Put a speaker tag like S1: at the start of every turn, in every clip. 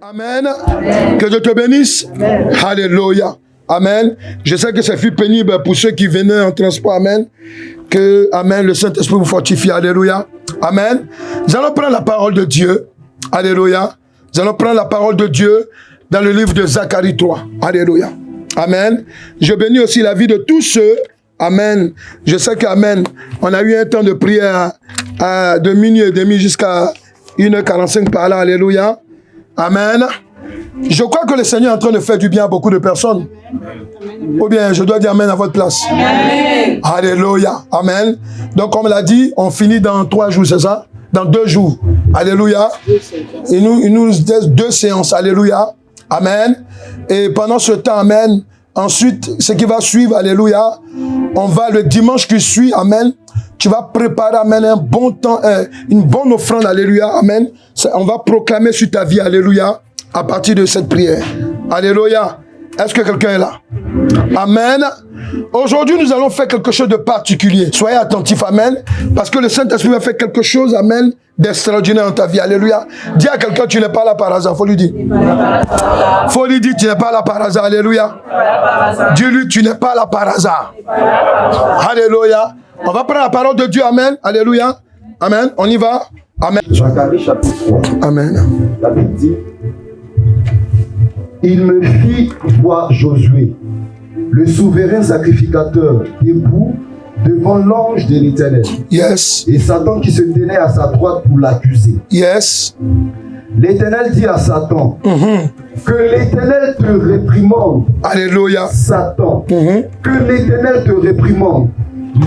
S1: Amen. Amen. Que Dieu te bénisse. Amen. Alléluia. Amen. Je sais que ça fut pénible pour ceux qui venaient en transport. Amen. Que, amen, le Saint-Esprit vous fortifie. Alléluia. Amen. Nous allons prendre la parole de Dieu. Alléluia. Nous allons prendre la parole de Dieu dans le livre de Zacharie 3. Alléluia. Amen. Je bénis aussi la vie de tous ceux. Amen. Je sais qu'Amen, on a eu un temps de prière de minuit et demi jusqu'à 1h45 par là. Alléluia. Amen. Je crois que le Seigneur est en train de faire du bien à beaucoup de personnes. Ou bien, je dois dire Amen à votre place. Amen. Alléluia. Amen. Donc, comme on l'a dit, on finit dans 3 jours, c'est ça? Dans 2 jours. Alléluia. Il nous laisse 2 séances. Alléluia. Amen. Et pendant ce temps, Amen. Ensuite, ce qui va suivre, Alléluia. On va le dimanche qui suit, Amen. Tu vas préparer, Amen, un bon temps, une bonne offrande, Alléluia. Amen. On va proclamer sur ta vie, Alléluia, à partir de cette prière. Alléluia. Est-ce que quelqu'un est là? Amen. Aujourd'hui, nous allons faire quelque chose de particulier. Soyez attentifs, Amen. Parce que le Saint-Esprit va faire quelque chose, Amen, d'extraordinaire dans ta vie. Alléluia. Dis à quelqu'un, tu n'es pas là par hasard. Faut lui dire. Faut lui dire, tu n'es pas là par hasard. Alléluia. Dis-lui, tu n'es pas là par hasard. Alléluia. On va prendre la parole de Dieu. Amen. Alléluia. Amen. On y va. Amen.
S2: Zacharie chapitre 3.
S1: Amen.
S2: La Bible dit: il me fit voir Josué, le souverain sacrificateur, debout devant l'ange de l'Éternel.
S1: Yes.
S2: Et Satan qui se tenait à sa droite pour l'accuser.
S1: Yes.
S2: L'Éternel dit à Satan, que l'Éternel te réprimande.
S1: Alléluia.
S2: Satan, que l'Éternel te réprimande.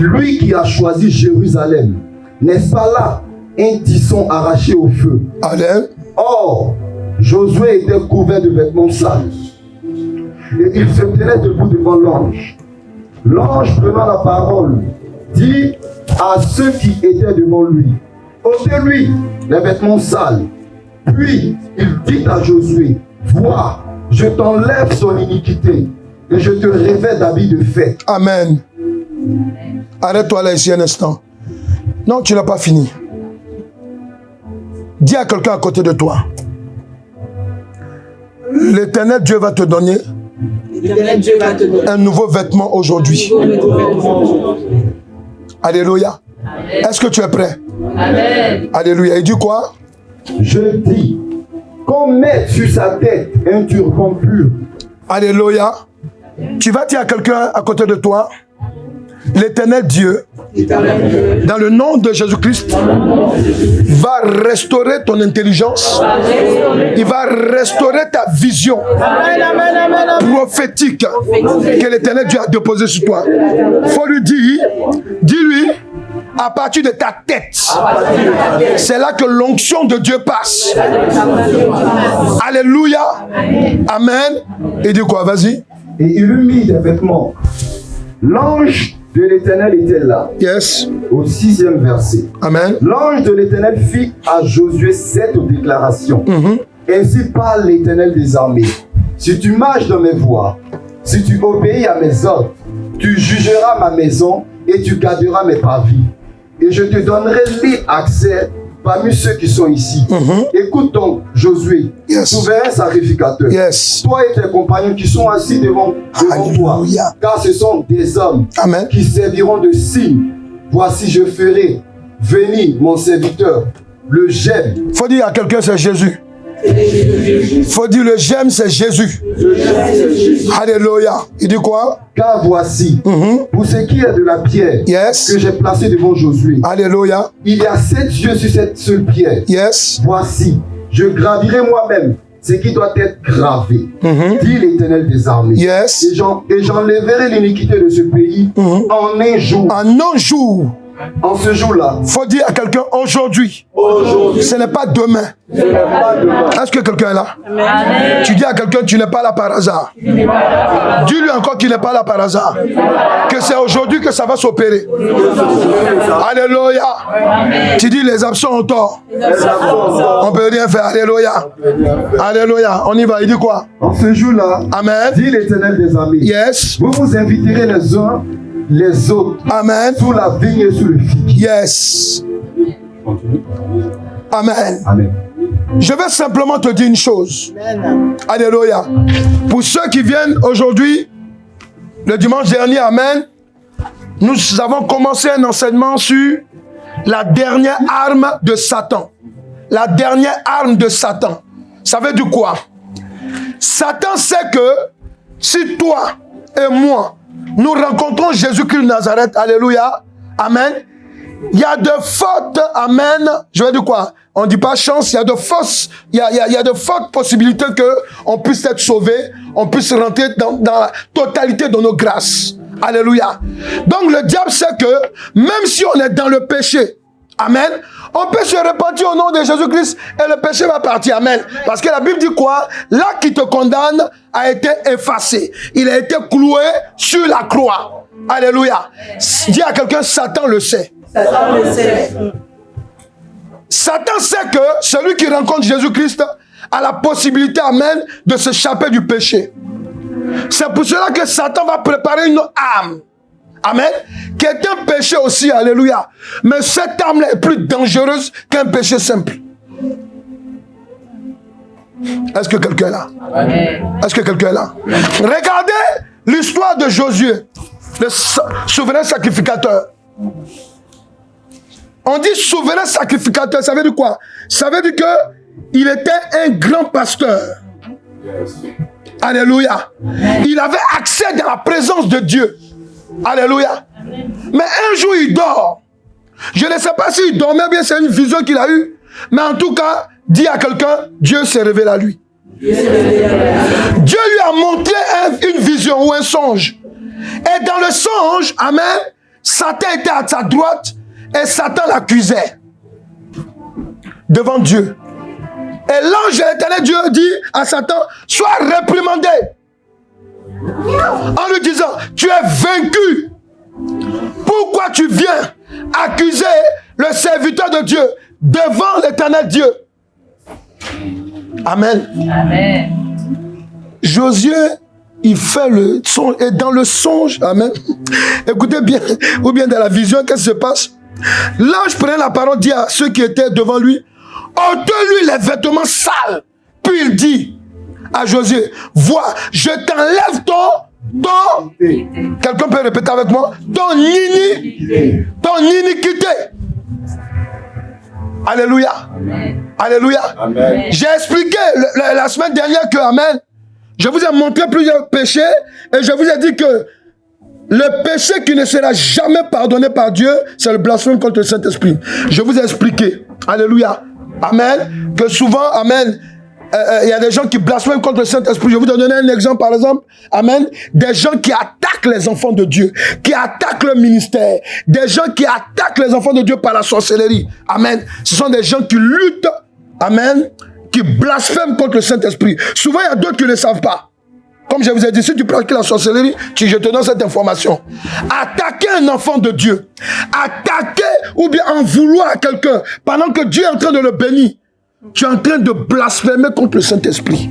S2: Lui qui a choisi Jérusalem, n'est-ce pas là un tisson arraché au feu?
S1: Amen.
S2: Or, Josué était couvert de vêtements sales. Et il se tenait debout devant l'ange. L'ange, prenant la parole, dit à ceux qui étaient devant lui: ôtez-lui les vêtements sales. Puis il dit à Josué: vois, je t'enlève son iniquité et je te revêt d'habits de fête.
S1: Amen. Arrête-toi là ici un instant. Non, tu n'as pas fini. Dis à quelqu'un à côté de toi: l'Éternel Dieu va te donner un nouveau vêtement aujourd'hui. Alléluia. Est-ce que tu es prêt? Amen. Alléluia. Il dit quoi?
S2: Je dis qu'on mette sur sa tête un turban pur.
S1: Alléluia. Tu vas dire à quelqu'un à côté de toi: l'Éternel Dieu, dans le nom de Jésus-Christ, va restaurer ton intelligence. Il va restaurer ta vision prophétique que l'Éternel Dieu a déposée sur toi. Il faut lui dire, dis-lui, à partir de ta tête, c'est là que l'onction de Dieu passe. Alléluia. Amen. Et dit quoi? Vas-y.
S2: Et il lui mit des vêtements. L'ange de l'Éternel était là.
S1: Yes.
S2: Au 6e verset.
S1: Amen.
S2: L'ange de l'Éternel fit à Josué cette déclaration. Ainsi parle l'Éternel des armées. Si tu marches dans mes voies, si tu obéis à mes ordres, tu jugeras ma maison et tu garderas mes parvis. Et je te donnerai libre accès parmi ceux qui sont ici. Écoute donc, Josué, souverain sacrificateur. Toi et tes compagnons qui sont assis devant toi, car ce sont des hommes qui serviront de signe. Voici, je ferai venir mon serviteur, le j'aime.
S1: Faut dire à quelqu'un, c'est Jésus. Faut dire le j'aime, c'est Jésus. Alléluia. Il dit quoi?
S2: Car voici, pour ce qui est de la pierre que j'ai placée devant Josué. Alléluia. Il y a 7 yeux sur cette seule pierre. Voici, je gravirai moi-même ce qui doit être gravé, dit l'Éternel des armées. Et j'enlèverai l'iniquité de ce pays en un jour.
S1: En un jour.
S2: En ce jour-là.
S1: Faut dire à quelqu'un aujourd'hui. Ce n'est pas demain. Est-ce que quelqu'un est là? Amen. Tu dis à quelqu'un, tu n'es pas là par hasard. Dis-lui encore qu'il n'est pas là par hasard. Que c'est aujourd'hui que ça va s'opérer. Alléluia. Amen. Tu dis les absents ont tort. On ne peut rien faire. Alléluia. Alléluia. On y va. Il dit quoi?
S2: En ce jour-là,
S1: Amen,
S2: dit l'Éternel des armées. Vous vous inviterez les uns les autres.
S1: Amen.
S2: Sous la vigne et sous le figuier.
S1: Yes. Amen.
S2: Amen.
S1: Je vais simplement te dire une chose.
S3: Amen.
S1: Alléluia. Pour ceux qui viennent aujourd'hui, le dimanche dernier, amen, nous avons commencé un enseignement sur la dernière arme de Satan. La dernière arme de Satan. Ça veut dire quoi? Satan sait que si toi et moi, nous rencontrons Jésus-Christ de Nazareth, alléluia, amen, il y a de fortes, amen, je vais dire quoi? On ne dit pas chance, il y a de fausses, il y a de fortes possibilités qu'on puisse être sauvé, on puisse rentrer dans la totalité de nos grâces. Alléluia. Donc le diable sait que même si on est dans le péché, amen, on peut se repentir au nom de Jésus-Christ et le péché va partir, amen. Parce que la Bible dit quoi? L'acte qui te condamne a été effacé. Il a été cloué sur la croix. Alléluia. Dis à quelqu'un, Satan le sait.
S3: Satan le sait.
S1: Satan sait que celui qui rencontre Jésus-Christ a la possibilité, amen, de s'échapper du péché. C'est pour cela que Satan va préparer une arme, amen, qui est un péché aussi, alléluia. Mais cette arme-là est plus dangereuse qu'un péché simple. Est-ce que quelqu'un est là? Est-ce que quelqu'un est là? Regardez l'histoire de Josué, le souverain sacrificateur. On dit souverain sacrificateur, ça veut dire quoi? Ça veut dire qu'il était un grand pasteur. Alléluia. Il avait accès dans la présence de Dieu. Alléluia. Mais un jour, il dort. Je ne sais pas s'il dormait bien, c'est une vision qu'il a eue. Mais en tout cas, dis à quelqu'un, Dieu s'est révélé à lui. Dieu lui a montré une vision ou un songe. Et dans le songe, amen, Satan était à sa droite et Satan l'accusait devant Dieu. Et l'ange de l'Éternel Dieu dit à Satan, sois réprimandé. En lui disant, tu es vaincu. Pourquoi tu viens accuser le serviteur de Dieu devant l'Éternel Dieu? Amen.
S4: Amen.
S1: Josué, il fait le songe. Et dans le songe, amen. Écoutez bien, ou bien dans la vision, qu'est-ce qui se passe? L'ange prenait la parole, dit à ceux qui étaient devant lui, ôte-lui les vêtements sales. Puis il dit à Josué, vois, je t'enlève ton quelqu'un peut répéter avec moi, ton iniquité. Alléluia.
S4: Amen.
S1: Alléluia.
S2: Amen.
S1: J'ai expliqué la semaine dernière que, amen, je vous ai montré plusieurs péchés et je vous ai dit que le péché qui ne sera jamais pardonné par Dieu, c'est le blasphème contre le Saint-Esprit. Je vous ai expliqué, alléluia, amen, que souvent, amen, il y a des gens qui blasphèment contre le Saint-Esprit. Je vais vous donner un exemple, par exemple, amen, des gens qui attaquent les enfants de Dieu, qui attaquent le ministère, des gens qui attaquent les enfants de Dieu par la sorcellerie, amen. Ce sont des gens qui luttent, amen, qui blasphèment contre le Saint-Esprit. Souvent, il y a d'autres qui ne le savent pas. Comme je vous ai dit, si tu pratiques la sorcellerie, je te donne cette information. Attaquer un enfant de Dieu, attaquer ou bien en vouloir à quelqu'un, pendant que Dieu est en train de le bénir, tu es en train de blasphémer contre le Saint-Esprit.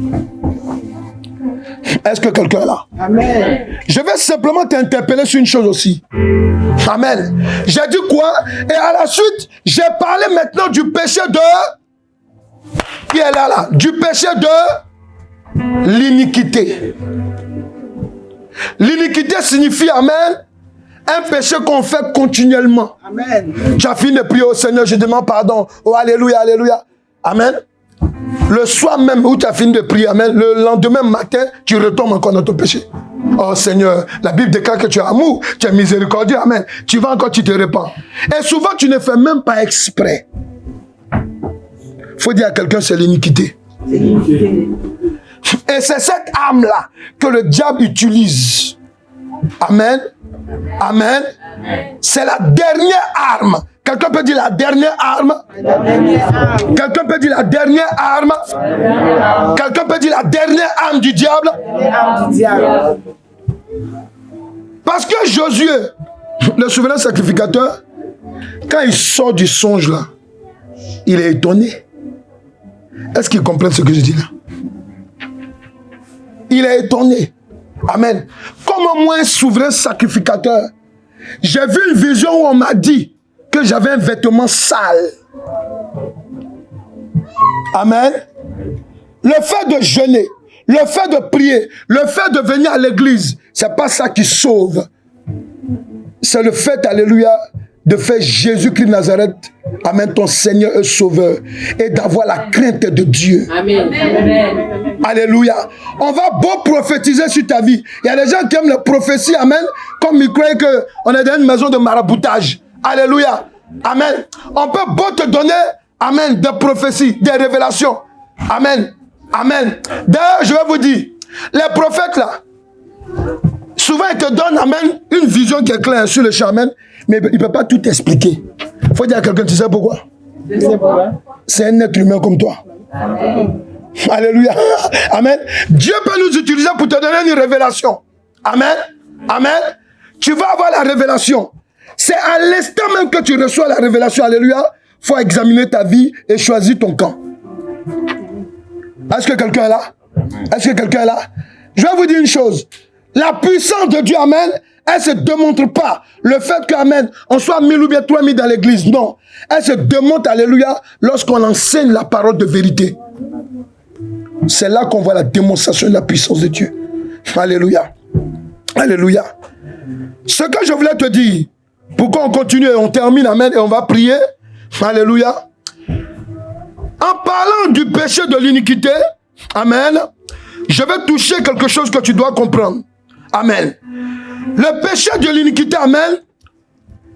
S1: Est-ce que quelqu'un est là?
S3: Amen.
S1: Je vais simplement t'interpeller sur une chose aussi. Amen. J'ai dit quoi? Et à la suite, j'ai parlé maintenant du péché de... Qui est là? Du péché de... l'iniquité. L'iniquité signifie, amen, un péché qu'on fait continuellement.
S3: Amen.
S1: Tu as fini de prier au Seigneur, je demande pardon. Oh, alléluia, alléluia. Amen. Le soir même où tu as fini de prier, amen, le lendemain matin, tu retombes encore dans ton péché. Oh Seigneur, la Bible déclare que tu es amour, tu es miséricordieux, amen. Tu vas encore, tu te répands. Et souvent, tu ne fais même pas exprès. Il faut dire à quelqu'un, c'est l'iniquité.
S3: C'est l'iniquité.
S1: Et c'est cette arme-là que le diable utilise. Amen. Amen. C'est la dernière arme. Quelqu'un peut dire la dernière arme.
S3: La dernière arme.
S1: Quelqu'un peut dire la dernière arme. Quelqu'un peut dire la dernière arme du diable.
S3: La dernière arme du diable.
S1: Parce que Josué, le souverain sacrificateur, quand il sort du songe là, il est étonné. Est-ce qu'il comprend ce que je dis là? Il est étonné. Amen. Comme moi, un souverain sacrificateur, j'ai vu une vision où on m'a dit que j'avais un vêtement sale. Amen. Le fait de jeûner, le fait de prier, le fait de venir à l'église, c'est pas ça qui sauve. C'est le fait, alléluia, de faire Jésus-Christ de Nazareth, amen, ton Seigneur et Sauveur, et d'avoir la crainte de Dieu.
S3: Amen. Amen.
S1: Alléluia. On va beau prophétiser sur ta vie. Il y a des gens qui aiment la prophétie, amen, comme ils croient qu'on est dans une maison de maraboutage. Alléluia. Amen. On peut beau te donner, amen, des prophéties, des révélations. Amen. Amen. D'ailleurs, je vais vous dire, les prophètes là, souvent ils te donnent, amen, une vision qui est claire sur le champ, amen, mais il ne peut pas tout expliquer. Il faut dire à quelqu'un, tu sais pourquoi? C'est un être humain comme toi. Amen. Alléluia. Amen. Dieu peut nous utiliser pour te donner une révélation. Amen. Amen. Tu vas avoir la révélation. C'est à l'instant même que tu reçois la révélation. Alléluia. Il faut examiner ta vie et choisir ton camp. Est-ce que quelqu'un est là? Est-ce que quelqu'un est là? Je vais vous dire une chose. La puissance de Dieu, amen, elle ne se démontre pas. Le fait que, amen, on soit 1000 ou bien 3000 dans l'église, non. Elle se démontre, alléluia, lorsqu'on enseigne la parole de vérité. C'est là qu'on voit la démonstration de la puissance de Dieu. Alléluia. Alléluia. Ce que je voulais te dire, pourquoi on continue et on termine, amen, et on va prier. Alléluia. En parlant du péché de l'iniquité, amen, je vais toucher quelque chose que tu dois comprendre. Amen. Le péché de l'iniquité, amen,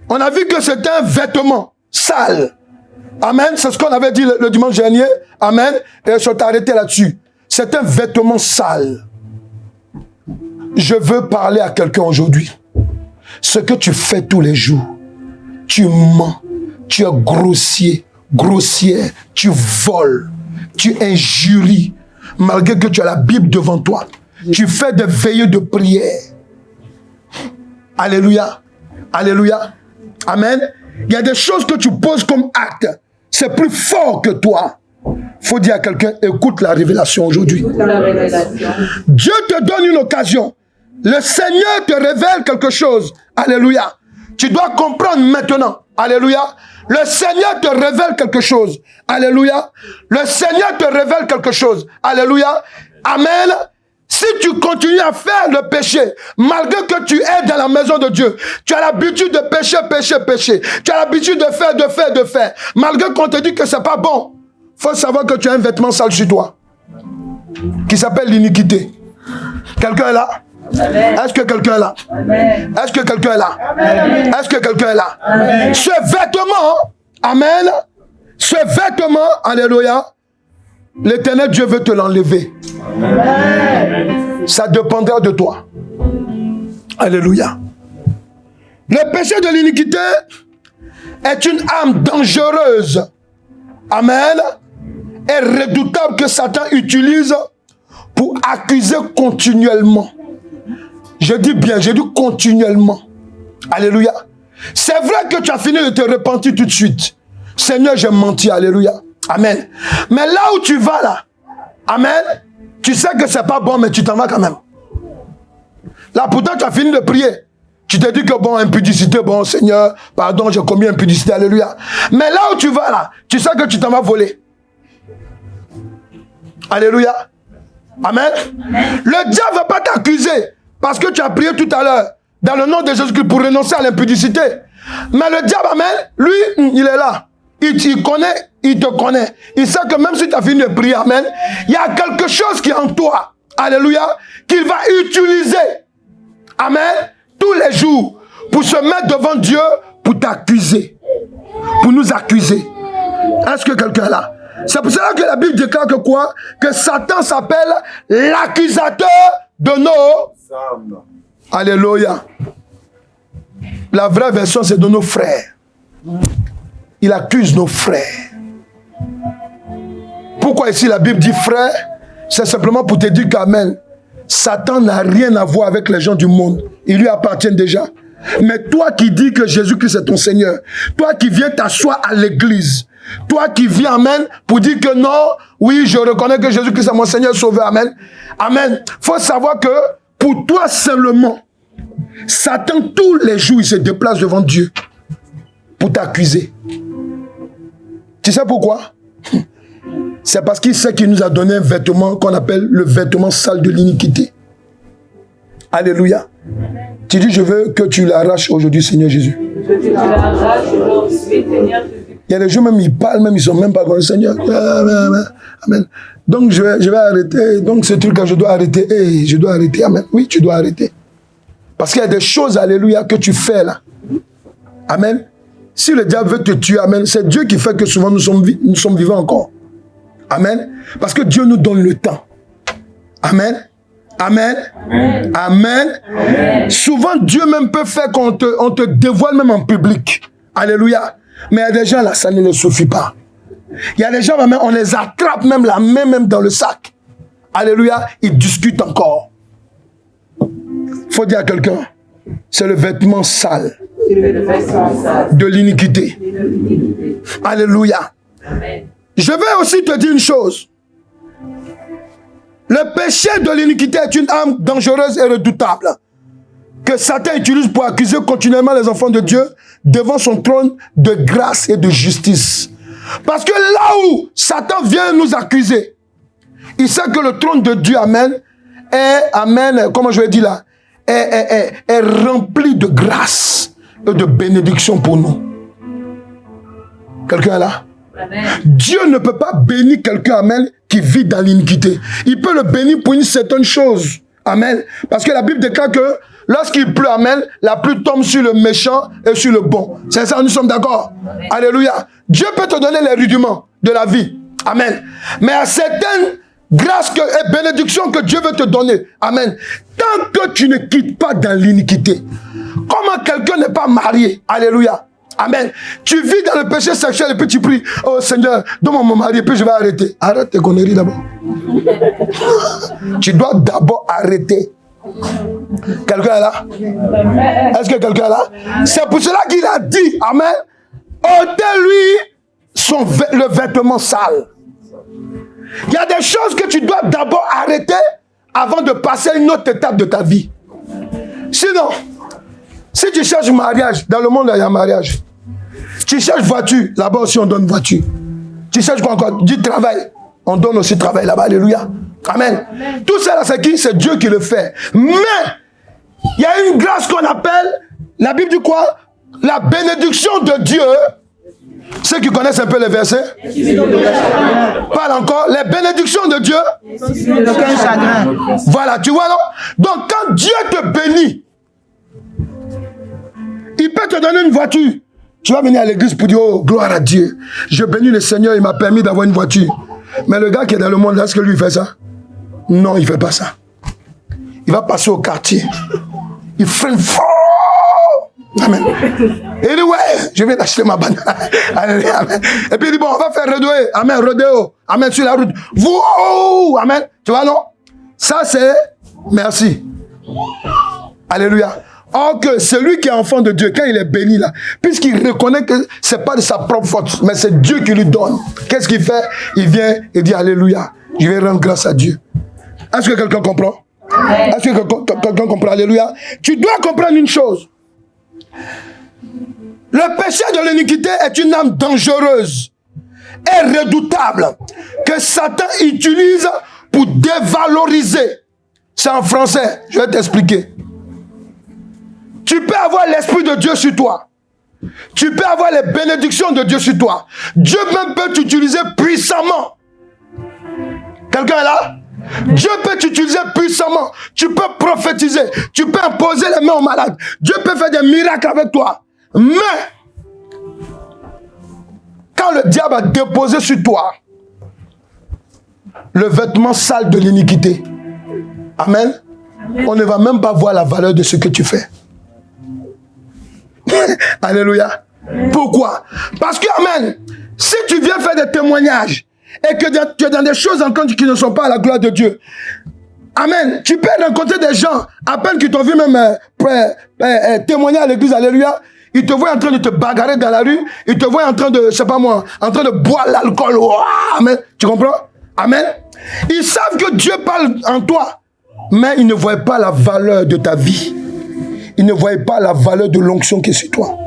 S1: on a vu que c'est un vêtement sale. Amen, c'est ce qu'on avait dit le dimanche dernier. Amen, et je suis arrêté là-dessus. C'est un vêtement sale. Je veux parler à quelqu'un aujourd'hui. Ce que tu fais tous les jours, tu mens, tu es grossier, grossière, tu voles, tu injuries, malgré que tu as la Bible devant toi. Tu fais des veillées de prière. Alléluia. Alléluia. Amen. Il y a des choses que tu poses comme acte. C'est plus fort que toi. Il faut dire à quelqu'un, écoute la révélation aujourd'hui. Dieu te donne une occasion. Le Seigneur te révèle quelque chose. Alléluia. Tu dois comprendre maintenant. Alléluia. Le Seigneur te révèle quelque chose. Alléluia. Le Seigneur te révèle quelque chose. Alléluia. Amen. Si tu continues à faire le péché, malgré que tu es dans la maison de Dieu, tu as l'habitude de pécher, pécher. Tu as l'habitude de faire. Malgré qu'on te dit que c'est pas bon, faut savoir que tu as un vêtement sale sur toi, qui s'appelle l'iniquité. Quelqu'un est là? Est-ce que quelqu'un est là? Est-ce que quelqu'un est là? Est-ce que quelqu'un est là? Amen. Ce vêtement, amen, ce vêtement, alléluia, l'Éternel Dieu veut te l'enlever. Ça dépendra de toi. Alléluia. Le péché de l'iniquité est une arme dangereuse. Amen. Et redoutable que Satan utilise pour accuser continuellement. Je dis bien, je dis continuellement. Alléluia. C'est vrai que tu as fini de te repentir tout de suite. Seigneur, j'ai menti. Alléluia. Amen. Mais là où tu vas là, amen, tu sais que c'est pas bon, mais tu t'en vas quand même. Là, pourtant, tu as fini de prier. Tu te dis que bon, impudicité, bon, Seigneur, pardon, j'ai commis impudicité, alléluia. Mais là où tu vas là, tu sais que tu t'en vas voler. Alléluia. Amen. Le diable ne va pas t'accuser parce que tu as prié tout à l'heure dans le nom de Jésus-Christ pour renoncer à l'impudicité. Mais le diable, amen, lui, il est là. Il connaît, il te connaît. Il sait que même si tu as fini de prier, amen, il y a quelque chose qui est en toi, alléluia, qu'il va utiliser, amen, tous les jours pour se mettre devant Dieu, pour t'accuser, pour nous accuser. Est-ce que quelqu'un est là? C'est pour cela que la Bible déclare que quoi? Que Satan s'appelle l'accusateur de nos âmes. Alléluia. La vraie version, c'est de nos frères. Il accuse nos frères. Pourquoi ici la Bible dit frère? C'est simplement pour te dire qu'amen, Satan n'a rien à voir avec les gens du monde. Ils lui appartiennent déjà. Mais toi qui dis que Jésus-Christ est ton Seigneur, toi qui viens t'asseoir à l'église, toi qui viens, amen, pour dire que non, oui, je reconnais que Jésus-Christ est mon Seigneur sauveur, amen. Amen. Il faut savoir que pour toi seulement, Satan tous les jours, il se déplace devant Dieu pour t'accuser. Tu sais pourquoi? c'est parce qu'il sait qu'il nous a donné un vêtement qu'on appelle le vêtement sale de l'iniquité. Alléluia. Tu dis, je veux que tu l'arraches aujourd'hui, Seigneur Jésus.
S3: Tu l'arraches aujourd'hui, Seigneur Jésus.
S1: Il y a des gens, même ils parlent, même ils sont même pas comme le Seigneur. Amen. Donc je vais arrêter. Donc ce truc-là, je dois arrêter. Hey, je dois arrêter. Amen. Oui, tu dois arrêter. Parce qu'il y a des choses, alléluia, que tu fais là. Amen. Si le diable veut te tuer, amen, c'est Dieu qui fait que souvent nous sommes vivants encore. Amen. Parce que Dieu nous donne le temps. Amen. Amen. Amen. Amen. Amen. Souvent, Dieu même peut faire qu'on te dévoile même en public. Alléluia. Mais il y a des gens là, ça ne les suffit pas. Il y a des gens, on les attrape même la main même dans le sac. Alléluia. Ils discutent encore. Il faut dire à quelqu'un, c'est le vêtement sale de l'iniquité. Alléluia. Amen. Je vais aussi te dire une chose. Le péché de l'iniquité est une arme dangereuse et redoutable que Satan utilise pour accuser continuellement les enfants de Dieu devant son trône de grâce et de justice. Parce que là où Satan vient nous accuser, il sait que le trône de Dieu, amen, comment je vais dire là, est rempli de grâce et de bénédiction pour nous. Quelqu'un est là? Amen. Dieu ne peut pas bénir quelqu'un, amen, qui vit dans l'iniquité. Il peut le bénir pour une certaine chose. Amen. Parce que la Bible déclare que lorsqu'il pleut, amen, la pluie tombe sur le méchant et sur le bon. C'est ça, nous sommes d'accord? Alléluia. Dieu peut te donner les rudiments de la vie. Amen. Mais à certaines grâces et bénédictions que Dieu veut te donner. Amen. Tant que tu ne quittes pas dans l'iniquité. Comment quelqu'un n'est pas marié? Alléluia. Amen. Tu vis dans le péché sexuel et puis tu pries, oh Seigneur, donne-moi mon mari et puis je vais arrêter. Arrête tes conneries d'abord. Tu dois d'abord arrêter. Quelqu'un est là? Est-ce que quelqu'un est là? C'est pour cela qu'il a dit, amen, ôtez-lui le vêtement sale. Il y a des choses que tu dois d'abord arrêter avant de passer à une autre étape de ta vie. Sinon, si tu cherches mariage, dans le monde il y a mariage. Tu cherches voiture, là-bas aussi on donne voiture. Tu cherches quoi encore? Du travail, on donne aussi travail là-bas, alléluia. Amen. Amen. Tout ça là, c'est qui? C'est Dieu qui le fait. Mais, il y a une grâce qu'on appelle, la Bible dit quoi? La bénédiction de Dieu. Ceux qui connaissent un peu les versets, parle encore, les bénédictions de Dieu. Voilà, tu vois non? Donc quand Dieu te bénit, il peut te donner une voiture. Tu vas venir à l'église pour dire, oh, gloire à Dieu. Je bénis le Seigneur, il m'a permis d'avoir une voiture. Mais le gars qui est dans le monde, est-ce que lui, il fait ça? Non, il ne fait pas ça. Il va passer au quartier. Il freine fort. Amen. Et il dit, ouais, je viens d'acheter ma banane. Et puis il dit, bon, on va faire rodéo. Amen, rodéo. Amen, sur la route. Wow, amen. Tu vois, non? Ça, c'est merci. Alléluia. Or que celui qui est enfant de Dieu, quand il est béni là, puisqu'il reconnaît que ce n'est pas de sa propre faute, mais c'est Dieu qui lui donne. Qu'est-ce qu'il fait? Il vient et dit alléluia, je vais rendre grâce à Dieu. Est-ce que quelqu'un comprend? Est-ce que quelqu'un comprend? Alléluia. Tu dois comprendre une chose. Le péché de l'iniquité est une âme dangereuse et redoutable que Satan utilise pour dévaloriser. C'est en français, je vais t'expliquer. Tu peux avoir l'Esprit de Dieu sur toi. Tu peux avoir les bénédictions de Dieu sur toi. Dieu même peut t'utiliser puissamment. Quelqu'un est là? Dieu peut t'utiliser puissamment. Tu peux prophétiser. Tu peux imposer les mains aux malades. Dieu peut faire des miracles avec toi. Mais, quand le diable a déposé sur toi le vêtement sale de l'iniquité, amen, on ne va même pas voir la valeur de ce que tu fais. Alléluia. Pourquoi? Parce que, amen, si tu viens faire des témoignages et que tu es dans des choses encore qui ne sont pas à la gloire de Dieu, amen, tu peux rencontrer des gens, à peine qu'ils t'ont vu même témoigner à l'église, alléluia, ils te voient en train de te bagarrer dans la rue, ils te voient en train de, je sais pas moi, en train de boire l'alcool, amen, tu comprends? Amen. Ils savent que Dieu parle en toi, mais ils ne voient pas la valeur de ta vie. Ils ne voyaient pas la valeur de l'onction qui est sur toi.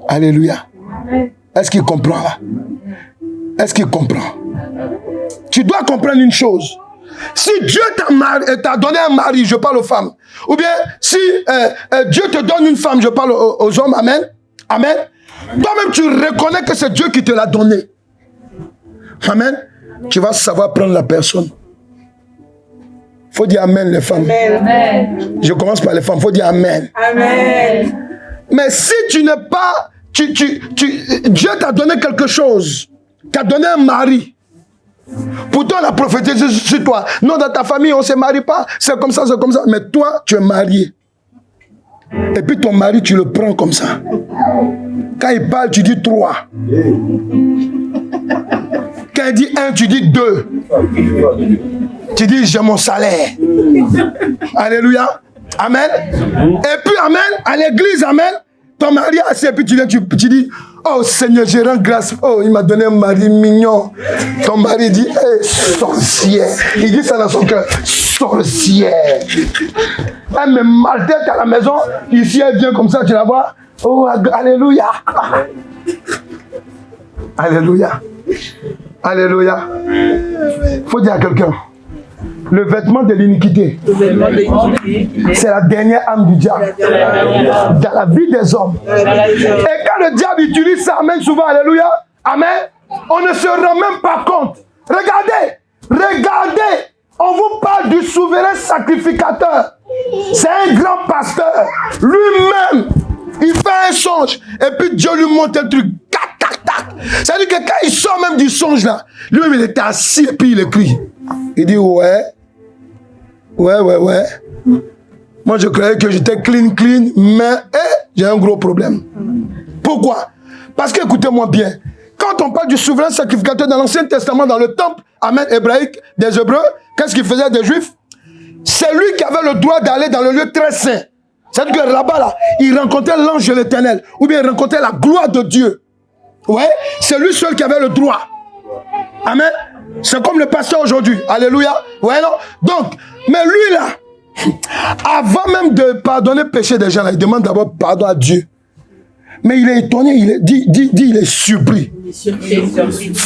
S1: Alléluia. Est-ce qu'il comprend là? Est-ce qu'il comprend? Tu dois comprendre une chose. Si Dieu t'a donné un mari, je parle aux femmes. Ou bien si Dieu te donne une femme, je parle aux hommes. Amen. Amen. Toi-même, tu reconnais que c'est Dieu qui te l'a donné. Amen. Tu vas savoir prendre la personne. Il faut dire Amen, les femmes. Amen. Je commence par les femmes. Il faut dire Amen. Amen. Mais si tu n'es pas... Dieu t'a donné quelque chose. T'a donné un mari. Pourtant, la prophétie sur toi. Non, dans ta famille, on ne se marie pas. C'est comme ça, c'est comme ça. Mais toi, tu es marié. Et puis ton mari, tu le prends comme ça. Quand il parle, tu dis 3. Quand il dit 1, tu dis 2. Tu dis, j'ai mon salaire. Alléluia. Amen. Et puis, amen, à l'église, amen. Ton mari est assis, et puis tu dis, oh Seigneur, je rends grâce. Oh, il m'a donné un mari mignon. Ton mari dit, hey, sorcière. Il dit ça dans son cœur, sorcière. Elle me maltraite à la maison. Ici, elle vient comme ça, tu la vois. Oh, alléluia. Alléluia. Alléluia. Il faut dire à quelqu'un, le vêtement de l'iniquité, c'est la dernière âme du diable dans la vie des hommes. Et quand le diable utilise ça, amen, souvent, alléluia, amen, on ne se rend même pas compte. Regardez, on vous parle du souverain sacrificateur. C'est un grand pasteur. Lui-même, il fait un songe. Et puis Dieu lui montre un truc. C'est-à-dire que quand il sort même du songe là, lui-même il était assis et puis il écrit. Il dit ouais. Moi je croyais que j'étais clean, mais j'ai un gros problème. Pourquoi? Parce que écoutez-moi bien, quand on parle du souverain sacrificateur dans l'Ancien Testament, dans le temple, amen, hébraïque des Hébreux, qu'est-ce qu'il faisait des Juifs? C'est lui qui avait le droit d'aller dans le lieu très saint. C'est-à-dire que là-bas, là, il rencontrait l'ange de l'Éternel, ou bien il rencontrait la gloire de Dieu. Ouais, c'est lui seul qui avait le droit. Amen. C'est comme le pasteur aujourd'hui. Alléluia. Ouais, non? Donc, mais lui là, avant même de pardonner le péché des gens, là, il demande d'abord pardon à Dieu. Mais il est étonné, il est surpris.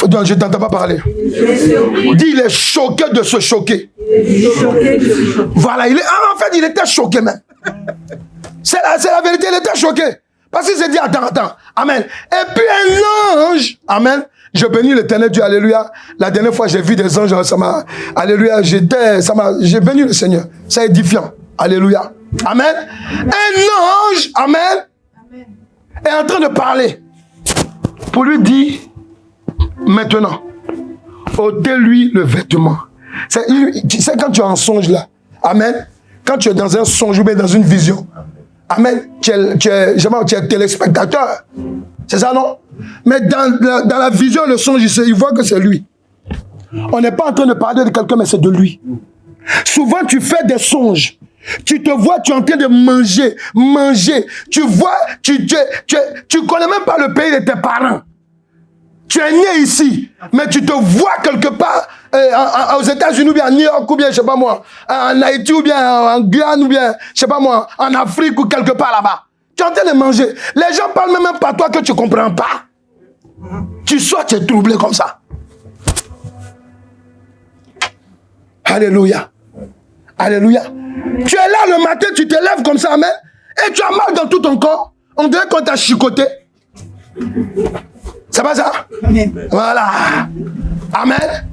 S1: Donc, je ne t'entends pas parler. Il est choqué de se choquer. Voilà, en fait, il était choqué même. C'est la vérité, il était choqué. Parce qu'il s'est dit, attends, amen. Et puis un ange, amen. Je bénis l'Éternel Dieu, alléluia. La dernière fois, j'ai vu des anges, ça m'a, alléluia, j'ai béni le Seigneur. C'est édifiant, alléluia. Amen. Un ange, amen, est en train de parler. Pour lui dire, maintenant, ôtez-lui le vêtement. C'est quand tu es en songe là, amen. Quand tu es dans un songe ou bien dans une vision, amen, tu es téléspectateur. C'est ça, non? Mais dans la vision, le songe, il voit que c'est lui. On n'est pas en train de parler de quelqu'un, mais c'est de lui. Souvent, tu fais des songes. Tu te vois, tu es en train de manger. Tu vois, tu connais même pas le pays de tes parents. Tu es né ici, mais tu te vois quelque part aux États-Unis ou bien à New York ou bien, je sais pas moi, en Haïti ou bien en Guyane ou bien, je sais pas moi, en Afrique ou quelque part là-bas. Tu es en train de manger. Les gens parlent même pas toi que tu comprends pas. Tu sors, tu es troublé comme ça. Alléluia. Alléluia. Tu es là le matin, tu te lèves comme ça, amen, et tu as mal dans tout ton corps. On dirait qu'on t'a chicoté. C'est pas ça? Voilà. Amen.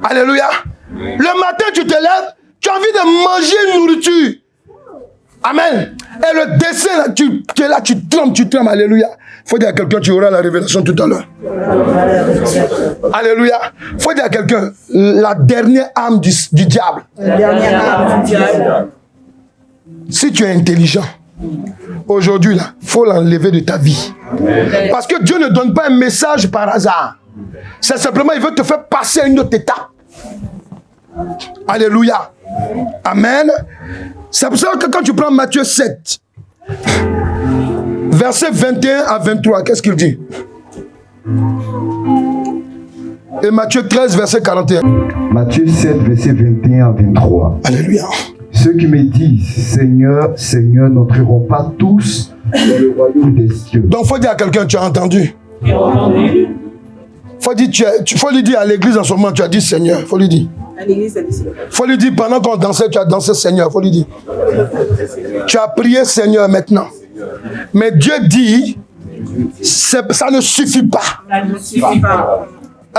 S1: Alléluia. Le matin, tu te lèves, tu as envie de manger une nourriture. Amen. Et le dessin, là, tu es là, tu trembles. Alléluia. Il faut dire à quelqu'un, tu auras la révélation tout à l'heure. Alléluia. Il faut dire à quelqu'un, la dernière âme du diable. La dernière âme du diable. Si tu es intelligent, aujourd'hui, là, il faut l'enlever de ta vie. Parce que Dieu ne donne pas un message par hasard. C'est simplement, il veut te faire passer à une autre étape. Alléluia. Amen. C'est pour ça que quand tu prends Matthieu 7, verset 21 à 23, qu'est-ce qu'il dit? Et Matthieu 13, verset 41.
S2: Matthieu 7, verset 21 à 23.
S1: Alléluia.
S2: Ceux qui me disent, Seigneur, Seigneur, n'entreront pas tous dans le royaume des cieux.
S1: Donc, il faut dire à quelqu'un, tu as entendu? Il Faut lui dire à l'église en ce moment, tu as dit Seigneur. Faut lui dire.
S4: À l'église, ça dit.
S1: Faut lui dire pendant qu'on dansait, tu as dansé Seigneur. Faut lui dire. Tu as prié Seigneur maintenant. Mais Dieu dit, ça ne suffit pas.
S4: Ça ne suffit pas.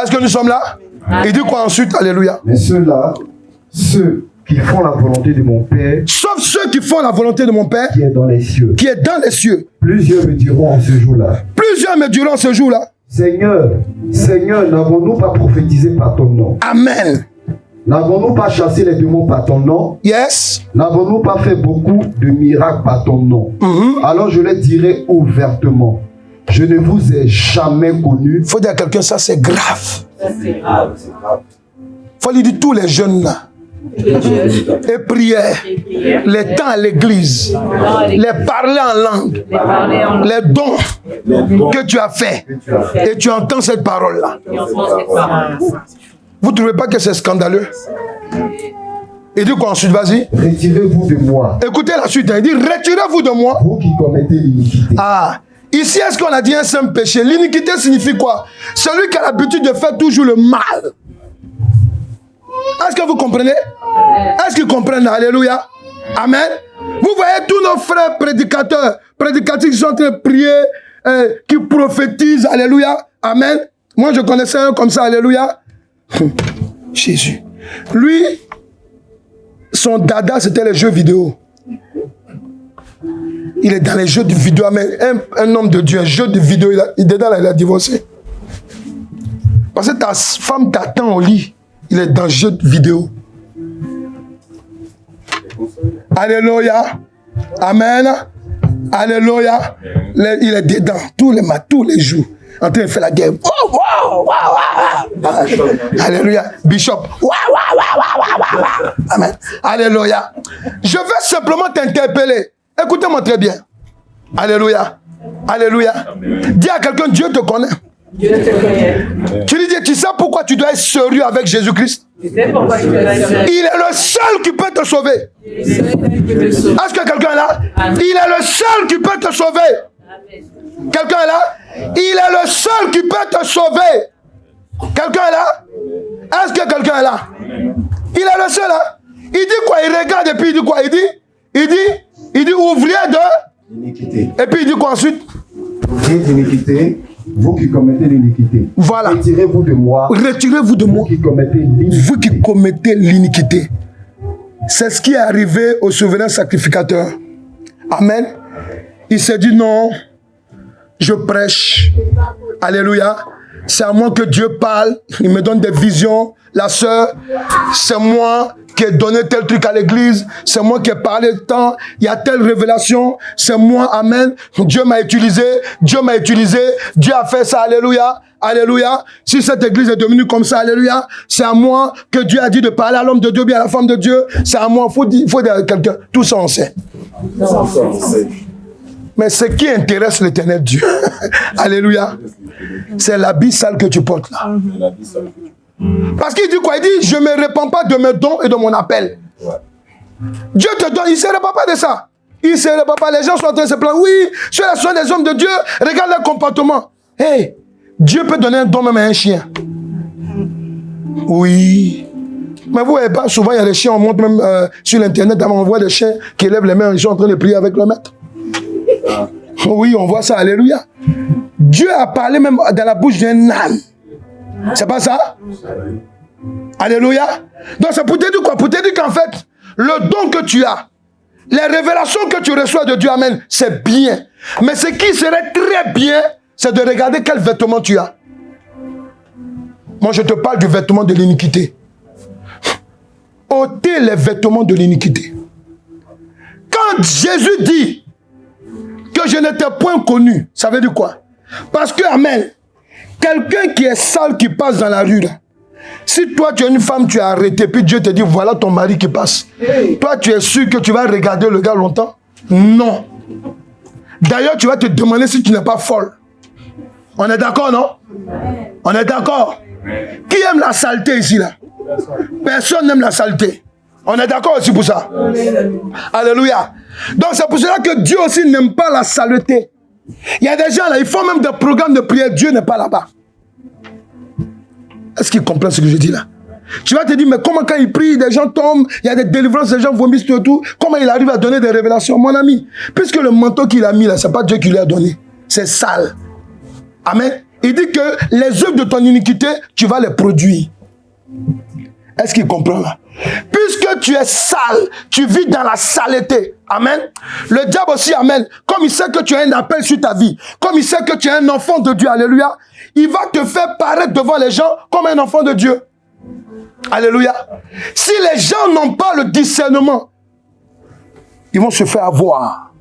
S1: Est-ce que nous sommes là? Il dit quoi ensuite? Alléluia.
S2: Mais ceux-là, ceux qui font la volonté de mon Père,
S1: Sauf ceux qui font la volonté de mon Père,
S2: qui est dans les cieux.
S1: qui est dans les cieux.
S2: Plusieurs me diront en ce jour-là,
S1: Plusieurs me diront ce jour-là.
S2: Seigneur, Seigneur, n'avons-nous pas prophétisé par ton nom?
S1: Amen.
S2: N'avons-nous pas chassé les démons par ton nom?
S1: Yes.
S2: N'avons-nous pas fait beaucoup de miracles par ton nom? Alors je les dirai ouvertement, je ne vous ai jamais connu.
S1: Il faut dire à quelqu'un, ça c'est grave.
S3: Ça, c'est grave.
S1: Il faut lui dire tous les jeunes là. Et prières, les temps à l'église, les parler en langue, les dons que tu as fait. Et tu entends cette parole là. Vous ne trouvez pas que c'est scandaleux? Il dit quoi ensuite? Vas-y.
S2: Retirez-vous de moi,
S1: Écoutez la suite. Il dit, retirez-vous de moi.
S2: vous qui commettez l'iniquité.
S1: Ah, ici, est-ce qu'on a dit un simple péché? L'iniquité signifie quoi? Celui qui a l'habitude de faire toujours le mal. Est-ce que vous comprenez? Est-ce qu'ils comprennent? Alléluia. Amen. Vous voyez tous nos frères prédicateurs, prédicatifs qui sont en train de prier, qui prophétisent. Alléluia. Amen. Moi, je connaissais un comme ça. Alléluia. Jésus. Lui, son dada, c'était les jeux vidéo. Il est dans les jeux de vidéo. Un homme de Dieu, un jeu de vidéo, dedans, il a divorcé. Parce que ta femme t'attend au lit. Il est dans le jeu de vidéo. Alléluia. Amen. Alléluia. Il est dedans tous les jours. En train de faire la guerre. Alléluia. Bishop. Amen. Alléluia. Je veux simplement t'interpeller. Écoutez-moi très bien. Alléluia. Alléluia. Dis à quelqu'un, Dieu te connaît.
S3: Dieu te connaît.
S1: Tu lui dis, tu sais pourquoi tu dois être sérieux avec Jésus-Christ?
S3: Tu sais pourquoi tu dois être sérieux.
S1: Il est le seul qui peut te sauver.
S3: Il est le seul qui peut te sauver.
S1: Est-ce que quelqu'un est là?
S3: Amen.
S1: Il est le seul qui peut te sauver.
S3: Amen.
S1: Quelqu'un est là? Il est le seul qui peut te sauver. Quelqu'un est là? Est-ce que quelqu'un est là? Il est le seul. Hein? Il dit quoi? Il regarde et puis il dit quoi? Il dit ouvrier de...
S2: L'iniquité.
S1: Et puis il dit quoi ensuite?
S2: Ouvrier d'iniquité, vous qui commettez l'iniquité.
S1: Voilà.
S2: Retirez-vous de moi,
S1: Retirez-vous de moi,
S2: vous qui commettez l'iniquité.
S1: vous qui commettez l'iniquité. C'est ce qui est arrivé au souverain sacrificateur. Amen. Il s'est dit non, je prêche. Alléluia. C'est à moi que Dieu parle. Il me donne des visions. La sœur, c'est moi qui ai donné tel truc à l'église. C'est moi qui ai parlé tant. Il y a telle révélation. C'est moi. Amen. Dieu m'a utilisé. Dieu m'a utilisé. Dieu a fait ça. Alléluia. Alléluia. Si cette église est devenue comme ça, alléluia, c'est à moi que Dieu a dit de parler à l'homme de Dieu, bien à la femme de Dieu. C'est à moi. Faut dire à quelqu'un. Tout ça, on sait. Mais ce qui intéresse l'éternel Dieu, alléluia, c'est l'habit sale que tu portes là. Parce qu'il dit quoi? Il dit, je ne me répands pas de mes dons et de mon appel. Dieu te donne, il ne se répand pas de ça. Il ne se répand pas. Les gens sont en train de se plaindre. Oui, ceux-là sont des hommes de Dieu. Regarde leur comportement. Hey, Dieu peut donner un don même à un chien. Oui. Mais vous voyez pas, souvent il y a des chiens, on montre même sur l'internet, on voit des chiens qui lèvent les mains, ils sont en train de prier avec le maître. Oui, on voit ça, alléluia. Dieu a parlé même dans la bouche d'un âne. C'est pas ça? Alléluia. Donc c'est pour te dire quoi? Pour te dire qu'en fait, le don que tu as, les révélations que tu reçois de Dieu, amen, c'est bien. Mais ce qui serait très bien, c'est de regarder quel vêtement tu as. Moi, je te parle du vêtement de l'iniquité. Ôtez les vêtements de l'iniquité. Quand Jésus dit que je n'étais point connu, ça veut dire quoi? Parce que, amen, quelqu'un qui est sale, qui passe dans la rue, là, si toi tu es une femme, tu es arrêté, puis Dieu te dit, voilà ton mari qui passe. Toi, tu es sûr que tu vas regarder le gars longtemps? Non. D'ailleurs, tu vas te demander si tu n'es pas folle. On est d'accord, non? On est d'accord? Qui aime la saleté ici, là? Personne n'aime la saleté. On est d'accord aussi pour ça? Alléluia. Donc c'est pour cela que Dieu aussi n'aime pas la saleté. Il y a des gens là, ils font même des programmes de prière, Dieu n'est pas là-bas. Est-ce qu'il comprend ce que je dis là? Tu vas te dire, mais comment quand il prie, des gens tombent, il y a des délivrances, des gens vomissent tout. Comment il arrive à donner des révélations? Mon ami, puisque le manteau qu'il a mis là, ce n'est pas Dieu qui lui a donné. C'est sale. Amen. Il dit que les œuvres de ton iniquité, tu vas les produire. Est-ce qu'il comprend là? Puisque tu es sale, tu vis dans la saleté. Amen. Le diable aussi, amen. Comme il sait que tu as un appel sur ta vie, comme il sait que tu es un enfant de Dieu, alléluia, il va te faire paraître devant les gens comme un enfant de Dieu. Alléluia. Si les gens n'ont pas le discernement, ils vont se faire avoir.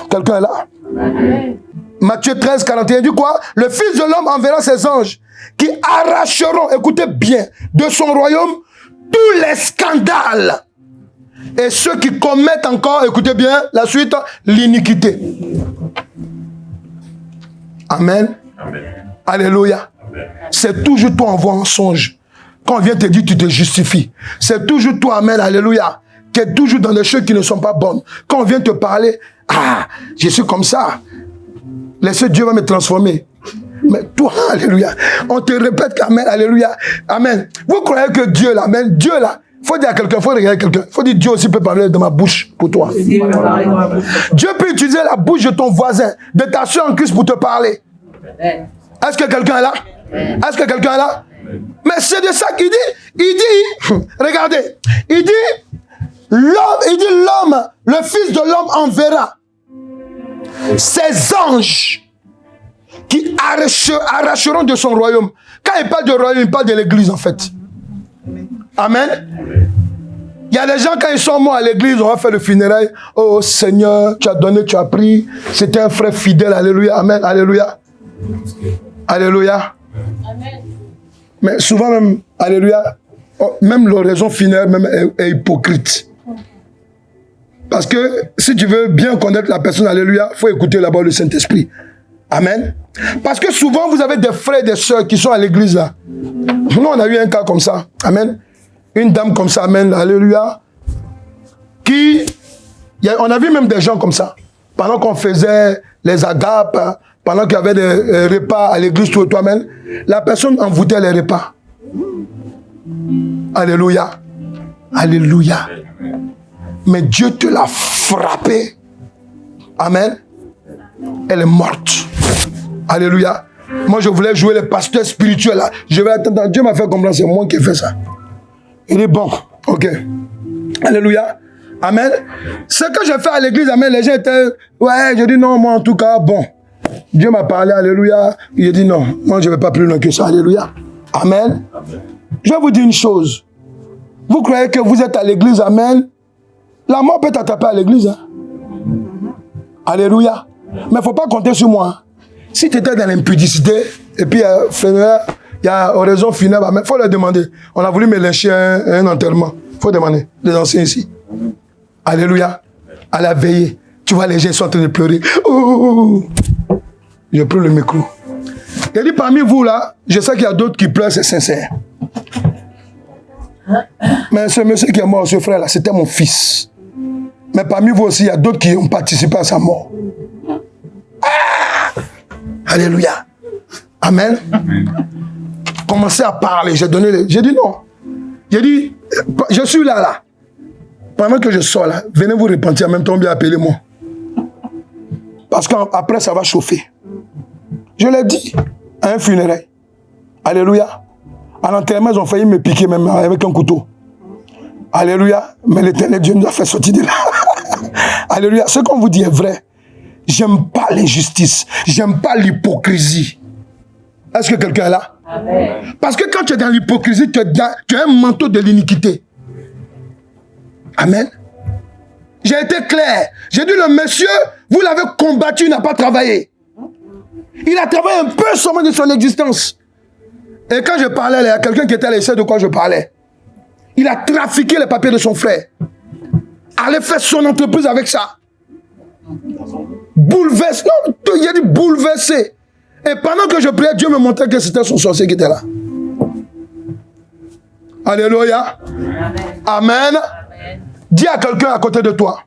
S1: Quelqu'un est là? Amen. Matthieu 13, 41 dit quoi? Le Fils de l'homme enverra ses anges qui arracheront, écoutez bien, de son royaume tous les scandales. Et ceux qui commettent encore, écoutez bien, la suite, l'iniquité. Amen. Amen. Alléluia. C'est toujours toi en voie en songe. Quand on vient te dire, tu te justifies. C'est toujours toi, amen, alléluia. Tu es toujours dans des choses qui ne sont pas bonnes. Quand on vient te parler, ah, je suis comme ça. Laissez Dieu va me transformer. Mais toi, alléluia, on te répète qu'amen, alléluia, amen. Vous croyez que Dieu là, amen, Dieu là, il faut dire à quelqu'un, il faut regarder quelqu'un, il faut dire Dieu aussi peut parler dans ma bouche pour toi. Dieu peut utiliser la bouche de ton voisin, de ta soeur en Christ pour te parler. Est-ce que quelqu'un est là? Est-ce que quelqu'un est là? Mais c'est de ça qu'il dit. Il dit, regardez, il dit, l'homme, le Fils de l'homme enverra ses anges qui arracheront de son royaume. Quand il parle de royaume, il parle de l'église en fait. Amen. Il y a des gens, quand ils sont morts à l'église, on va faire le funérail. Oh Seigneur, tu as donné, tu as pris. C'était un frère fidèle. Alléluia. Amen. Alléluia. Alléluia. Amen. Mais souvent même, alléluia, même l'oraison funéraire même est hypocrite. Parce que si tu veux bien connaître la personne, alléluia, il faut écouter là-bas le Saint-Esprit. Amen. Parce que souvent, vous avez des frères et des sœurs qui sont à l'église là. Nous, on a eu un cas comme ça. Amen. Une dame comme ça, amen, alléluia. On a vu même des gens comme ça. Pendant qu'on faisait les agapes, pendant qu'il y avait des repas à l'église, tout, amen, la personne envoûtait les repas. Alléluia. Alléluia. Mais Dieu te l'a frappé. Amen. Elle est morte. Alléluia. Moi, je voulais jouer les pasteurs spirituels. Là. Je vais attendre. Dieu m'a fait comprendre, c'est moi qui ai fait ça. Il est bon. Ok. Alléluia. Amen. Ce que j'ai fait à l'église, amen, les gens étaient... Ouais, je dis non, moi en tout cas, bon. Dieu m'a parlé, alléluia. Il a dit non, moi je ne vais pas plus loin que ça, alléluia. Amen. Je vais vous dire une chose. Vous croyez que vous êtes à l'église, amen. La mort peut t'attraper à l'église. Hein? Alléluia. Mais il ne faut pas compter sur moi. Si tu étais dans l'impudicité, et puis il y a oraison funèbre, il faut leur demander. On a voulu me lyncher un enterrement. Il faut demander. Les anciens ici. Alléluia. À la veillée. Tu vois, les gens sont en train de pleurer. Oh. Je prends le micro. Il dit, parmi vous là, je sais qu'il y a d'autres qui pleurent, c'est sincère. Mais ce monsieur qui est mort, ce frère là, c'était mon fils. Mais parmi vous aussi, il y a d'autres qui ont participé à sa mort. Ah! Alléluia. Amen. Commencez à parler. J'ai dit non. J'ai dit, je suis là. Pendant que je sors là, venez vous repentir, en même temps, bien appelez-moi. Parce qu'après, ça va chauffer. Je l'ai dit à un funérail. Alléluia. À l'enterrement, ils ont failli me piquer même avec un couteau. Alléluia. Mais l'Éternel Dieu nous a fait sortir de là. Alléluia. Ce qu'on vous dit est vrai. J'aime pas l'injustice. J'aime pas l'hypocrisie. Est-ce que quelqu'un est là? Amen. Parce que quand tu es dans l'hypocrisie, tu as un manteau de l'iniquité. Amen. J'ai été clair. J'ai dit, le monsieur, vous l'avez combattu, il n'a pas travaillé. Il a travaillé un peu seulement de son existence. Et quand je parlais, il y a quelqu'un qui était là, il sait de quoi je parlais. Il a trafiqué les papiers de son frère. Allait faire son entreprise avec ça. Bouleversé. Non, il a dit bouleversé. Et pendant que je priais, Dieu me montrait que c'était son sorcier qui était là. Alléluia. Amen. Amen. Dis à quelqu'un à côté de toi.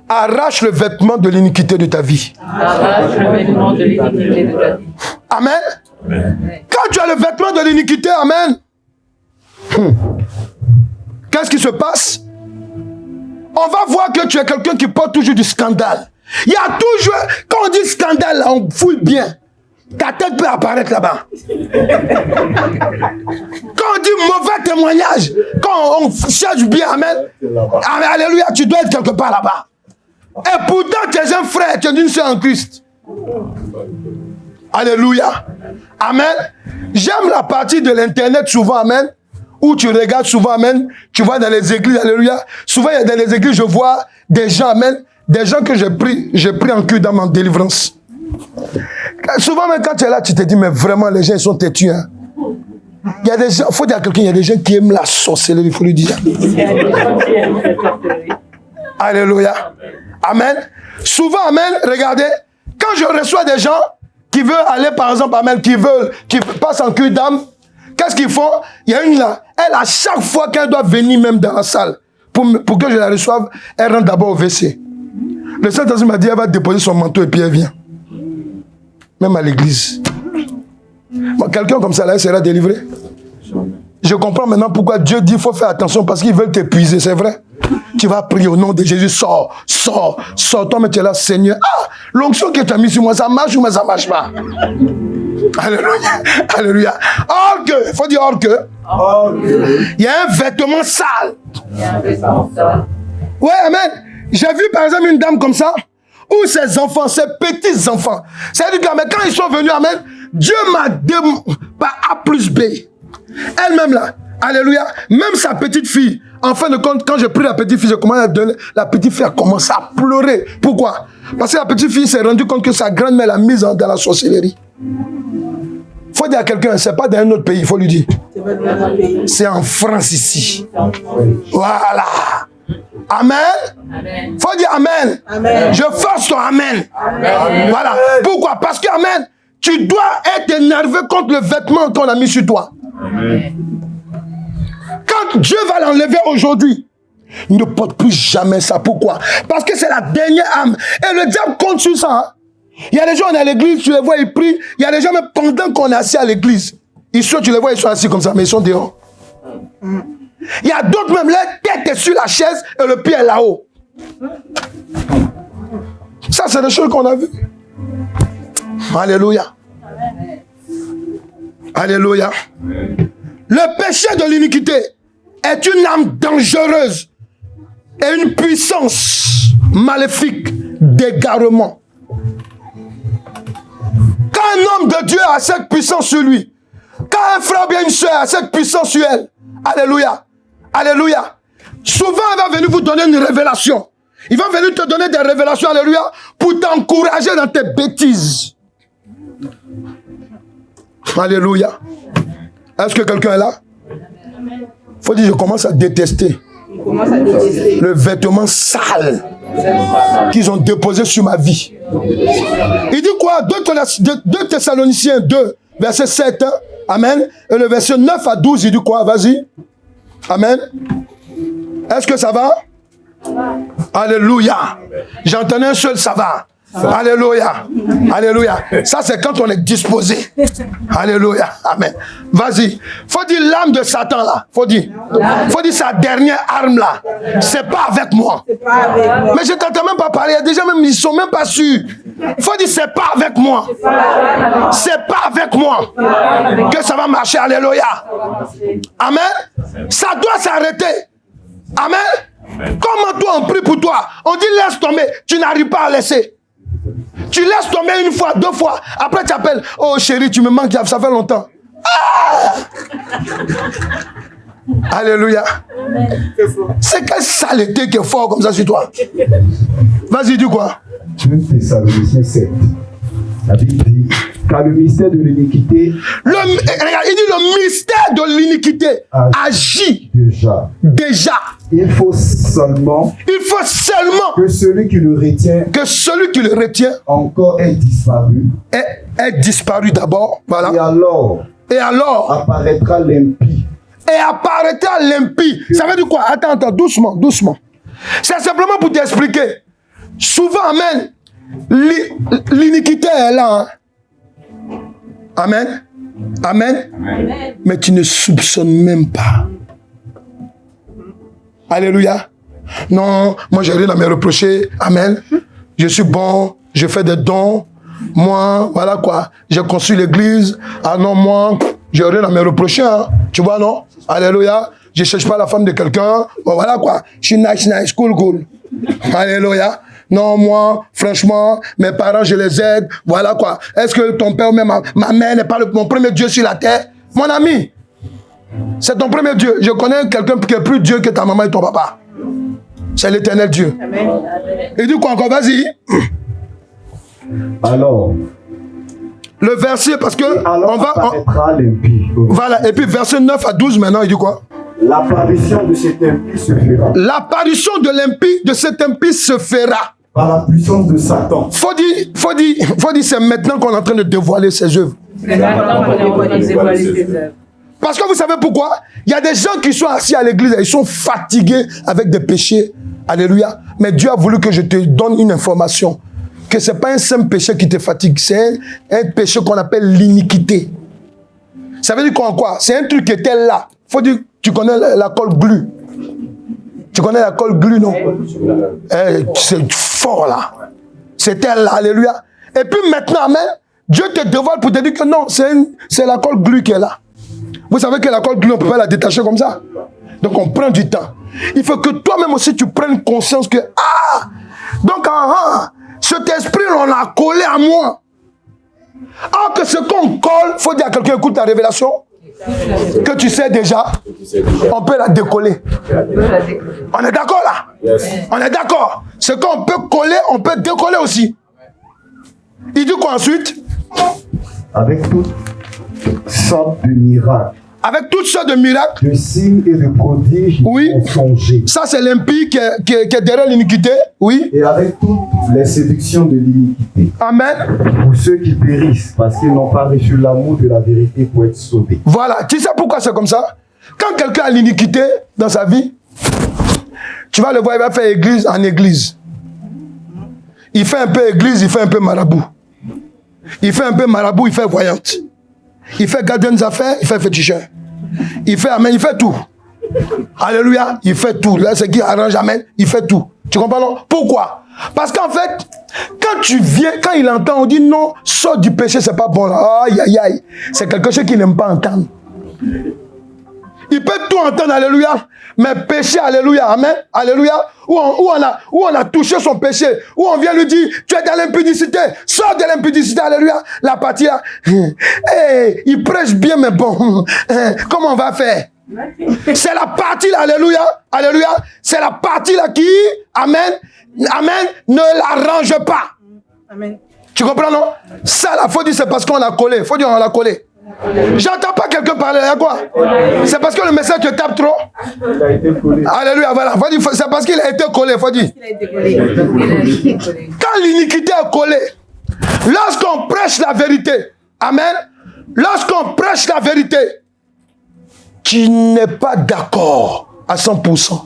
S1: Arrache le vêtement de l'iniquité de ta vie.
S3: Arrache le vêtement de l'iniquité de ta vie.
S1: Amen. Quand tu as le vêtement de l'iniquité, amen. Qu'est-ce qui se passe? On va voir que tu es quelqu'un qui porte toujours du scandale. Il y a toujours, quand on dit scandale, on fouille bien. Ta tête peut apparaître là-bas. Quand on dit mauvais témoignage, quand on cherche bien, amen, amen, alléluia, tu dois être quelque part là-bas. Et pourtant, tu es un frère, tu es une sœur en Christ. Alléluia. Amen. J'aime la partie de l'internet souvent, amen, où tu regardes souvent, amen, tu vois dans les églises, alléluia. Souvent, il y a dans les églises, je vois des gens, amen, des gens que j'ai pris en cul dans ma délivrance. Souvent, même quand tu es là, tu te dis, mais vraiment, les gens, ils sont têtus. Hein. Il y a des gens, il faut dire à quelqu'un, il y a des gens qui aiment la sorcellerie, il faut lui dire. Alléluia. Amen. Souvent, amen, regardez, quand je reçois des gens qui veulent aller, par exemple, amen, qui passent en cul d'âme, qu'est-ce qu'ils font? Il y a une là, elle, à chaque fois qu'elle doit venir même dans la salle, pour que je la reçoive, elle rentre d'abord au WC. Le Saint-Esprit m'a dit, elle va déposer son manteau et puis elle vient. Même à l'église. Bon, quelqu'un comme ça, là, il sera délivré. Je comprends maintenant pourquoi Dieu dit qu'il faut faire attention parce qu'ils veulent t'épuiser, c'est vrai. Tu vas prier au nom de Jésus, sors. Toi, mais tu es là, Seigneur. Ah, l'onction que tu as mis sur moi, ça marche ou mais ça ne marche pas? Alléluia. Alléluia. Or que, il faut dire or que. Il y a un vêtement sale. Ouais, amen. J'ai vu par exemple une dame comme ça, où ses enfants, ses petits enfants, c'est-à-dire que mais quand ils sont venus, amen, Dieu m'a donné par A plus B. Elle-même là, alléluia, même sa petite fille, en fin de compte, quand j'ai pris la petite fille, j'ai commencé à donner, la petite fille a commencé à pleurer. Pourquoi? Parce que la petite fille s'est rendue compte que sa grand-mère l'a mise dans la sorcellerie. Il faut dire à quelqu'un, c'est pas dans un autre pays, il faut lui dire. C'est en France ici. Voilà. Amen. Il faut dire amen. Amen. Je force ton amen. Amen. Voilà. Pourquoi? Parce que amen, tu dois être énervé contre le vêtement qu'on a mis sur toi. Amen. Quand Dieu va l'enlever aujourd'hui, ne porte plus jamais ça. Pourquoi? Parce que c'est la dernière âme. Et le diable compte sur ça. Hein? Il y a des gens, on est à l'église, tu les vois, ils prient. Il y a des gens, même pendant qu'on est assis à l'église, tu les vois, ils sont assis comme ça, mais ils sont dehors. Il y a d'autres même, leur tête est sur la chaise et le pied est là-haut. Ça, c'est des choses qu'on a vues. Alléluia. Alléluia. Le péché de l'iniquité est une âme dangereuse et une puissance maléfique d'égarement. Quand un homme de Dieu a cette puissance sur lui, quand un frère ou bien une soeur a cette puissance sur elle, alléluia, alléluia, souvent il va venir vous donner une révélation. Il va venir te donner des révélations, alléluia, pour t'encourager dans tes bêtises. Alléluia. Est-ce que quelqu'un est là? Il faut dire, je commence à détester le vêtement sale qu'ils ont déposé sur ma vie. Il dit quoi? 2 Thessaloniciens 2, verset 7. Hein? Amen. Et le verset 9 à 12, il dit quoi? Vas-y. Amen. Est-ce que ça va? Alléluia. J'entendais un seul ça va. Alléluia. Alléluia. Ça, c'est quand on est disposé. Alléluia. Amen. Vas-y. Faut dire l'âme de Satan là. Faut dire sa dernière arme là. C'est pas avec moi. Mais je t'entends même pas parler. Il y a des gens même, ils sont même pas sûrs. Faut dire c'est pas avec moi. C'est pas avec moi que ça va marcher. Alléluia. Amen. Ça doit s'arrêter. Amen. Comment toi on prie pour toi? On dit laisse tomber. Tu n'arrives pas à laisser. Tu laisses tomber une fois, 2 fois. Après tu appelles. Oh chérie, tu me manques, ça fait longtemps. Ah! Alléluia. C'est quelle saleté qui est fort comme ça sur toi? Vas-y, dis quoi?
S2: 2 Thessaloniciens 7. La Bible dit, car le mystère de l'iniquité...
S1: Regarde, il dit le mystère de l'iniquité agit déjà.
S2: Il faut seulement
S1: que
S2: celui qui le retient
S1: encore
S2: est disparu.
S1: Est disparu d'abord. Voilà. Et alors
S2: apparaîtra l'impie.
S1: Ça veut dire quoi? Attends, doucement. C'est simplement pour t'expliquer. Souvent, amen, l'iniquité est là. Hein? Amen. Amen.
S3: Amen.
S1: Mais tu ne soupçonnes même pas. Alléluia. Non, moi j'ai rien à me reprocher. Amen. Je suis bon, je fais des dons. Moi, voilà quoi. J'ai construit l'église. Ah non, moi, j'ai rien à me reprocher. Hein. Tu vois, non? Alléluia. Je ne cherche pas la femme de quelqu'un. Bon, voilà quoi. Je suis nice, cool. Alléluia. Non, moi, franchement, mes parents, je les aide. Voilà quoi. Est-ce que ton père ou même ma mère n'est pas mon premier Dieu sur la terre? Mon ami, c'est ton premier Dieu. Je connais quelqu'un qui est plus Dieu que ta maman et ton papa. C'est l'éternel Dieu.
S3: Amen.
S1: Et du coup encore, vas-y.
S2: Alors,
S1: Le verset, parce que
S2: alors
S1: on va...
S2: apparaîtra l'impie.
S1: Voilà, et puis verset 9 à 12 maintenant, il dit quoi?
S2: L'apparition de cet impie se fera
S1: L'apparition de l'impie, de cet impie se fera.
S2: par la puissance de Satan.
S1: Faut dire, c'est maintenant qu'on est en train de dévoiler ses œuvres.
S3: C'est maintenant qu'on est en train de dévoiler ses œuvres.
S1: Parce que vous savez pourquoi? Il y a des gens qui sont assis à l'église et ils sont fatigués avec des péchés. Alléluia. Mais Dieu a voulu que je te donne une information. Que ce n'est pas un simple péché qui te fatigue. C'est un péché qu'on appelle l'iniquité. Ça veut dire quoi? C'est un truc qui était là. Faut dire, tu connais la colle glue. Tu connais la colle glue, non? C'est fort là. C'était là, alléluia. Et puis maintenant, amen, Dieu te dévoile pour te dire que non, c'est la colle glue qui est là. Vous savez que la colle glue, on ne peut pas la détacher comme ça. Donc on prend du temps. Il faut que toi-même aussi tu prennes conscience que, donc cet esprit, on l'a collé à moi. Que ce qu'on colle, il faut dire à quelqu'un, écoute la révélation, que tu sais déjà, on peut la décoller. On est d'accord là? On est d'accord. Ce qu'on peut coller, on peut décoller aussi. Il dit quoi ensuite?
S2: Avec toutes sortes de miracles,
S1: Avec toutes sortes de miracles.
S2: de signes et de prodiges
S1: Oui.
S2: mensongers.
S1: Ça, c'est l'impie qui est derrière l'iniquité. Oui.
S2: Et avec toutes les séductions de l'iniquité.
S1: Amen.
S2: Pour ceux qui périssent, parce qu'ils n'ont pas reçu l'amour de la vérité pour être sauvés.
S1: Voilà. Tu sais pourquoi c'est comme ça? Quand quelqu'un a l'iniquité dans sa vie, tu vas le voir, il va faire église en église. Il fait un peu église, il fait un peu marabout. Il fait un peu marabout, il fait voyante. Il fait gardien des affaires, il fait féticheur. Il fait amen, il fait tout. Alléluia, il fait tout. Là, c'est qui arrange amen, il fait tout. Tu comprends, non? Pourquoi? Parce qu'en fait, quand tu viens, quand il entend, on dit non, sors du péché, c'est pas bon là. Aïe, aïe, aïe. C'est quelque chose qu'il n'aime pas entendre. Il peut tout entendre, alléluia, mais péché, alléluia, amen, alléluia, où on a touché son péché, où on vient lui dire, tu es dans l'impudicité, sors de l'impudicité, alléluia, la partie là, il prêche bien, mais bon, comment on va faire? C'est la partie là, alléluia, alléluia, c'est la partie là qui, amen, amen, ne l'arrange pas.
S4: Amen.
S1: Tu comprends, non? Ça là, faut dire, c'est parce qu'on l'a collé, faut dire, on l'a collé. J'entends pas quelqu'un parler, à quoi? C'est parce que le message te tape trop?
S2: Il a été collé.
S1: Alléluia, voilà. C'est parce qu'il a été collé, faut dire.
S4: Il a été collé.
S1: Quand l'iniquité est collée, lorsqu'on prêche la vérité, amen, lorsqu'on prêche la vérité, tu n'es pas d'accord à 100%.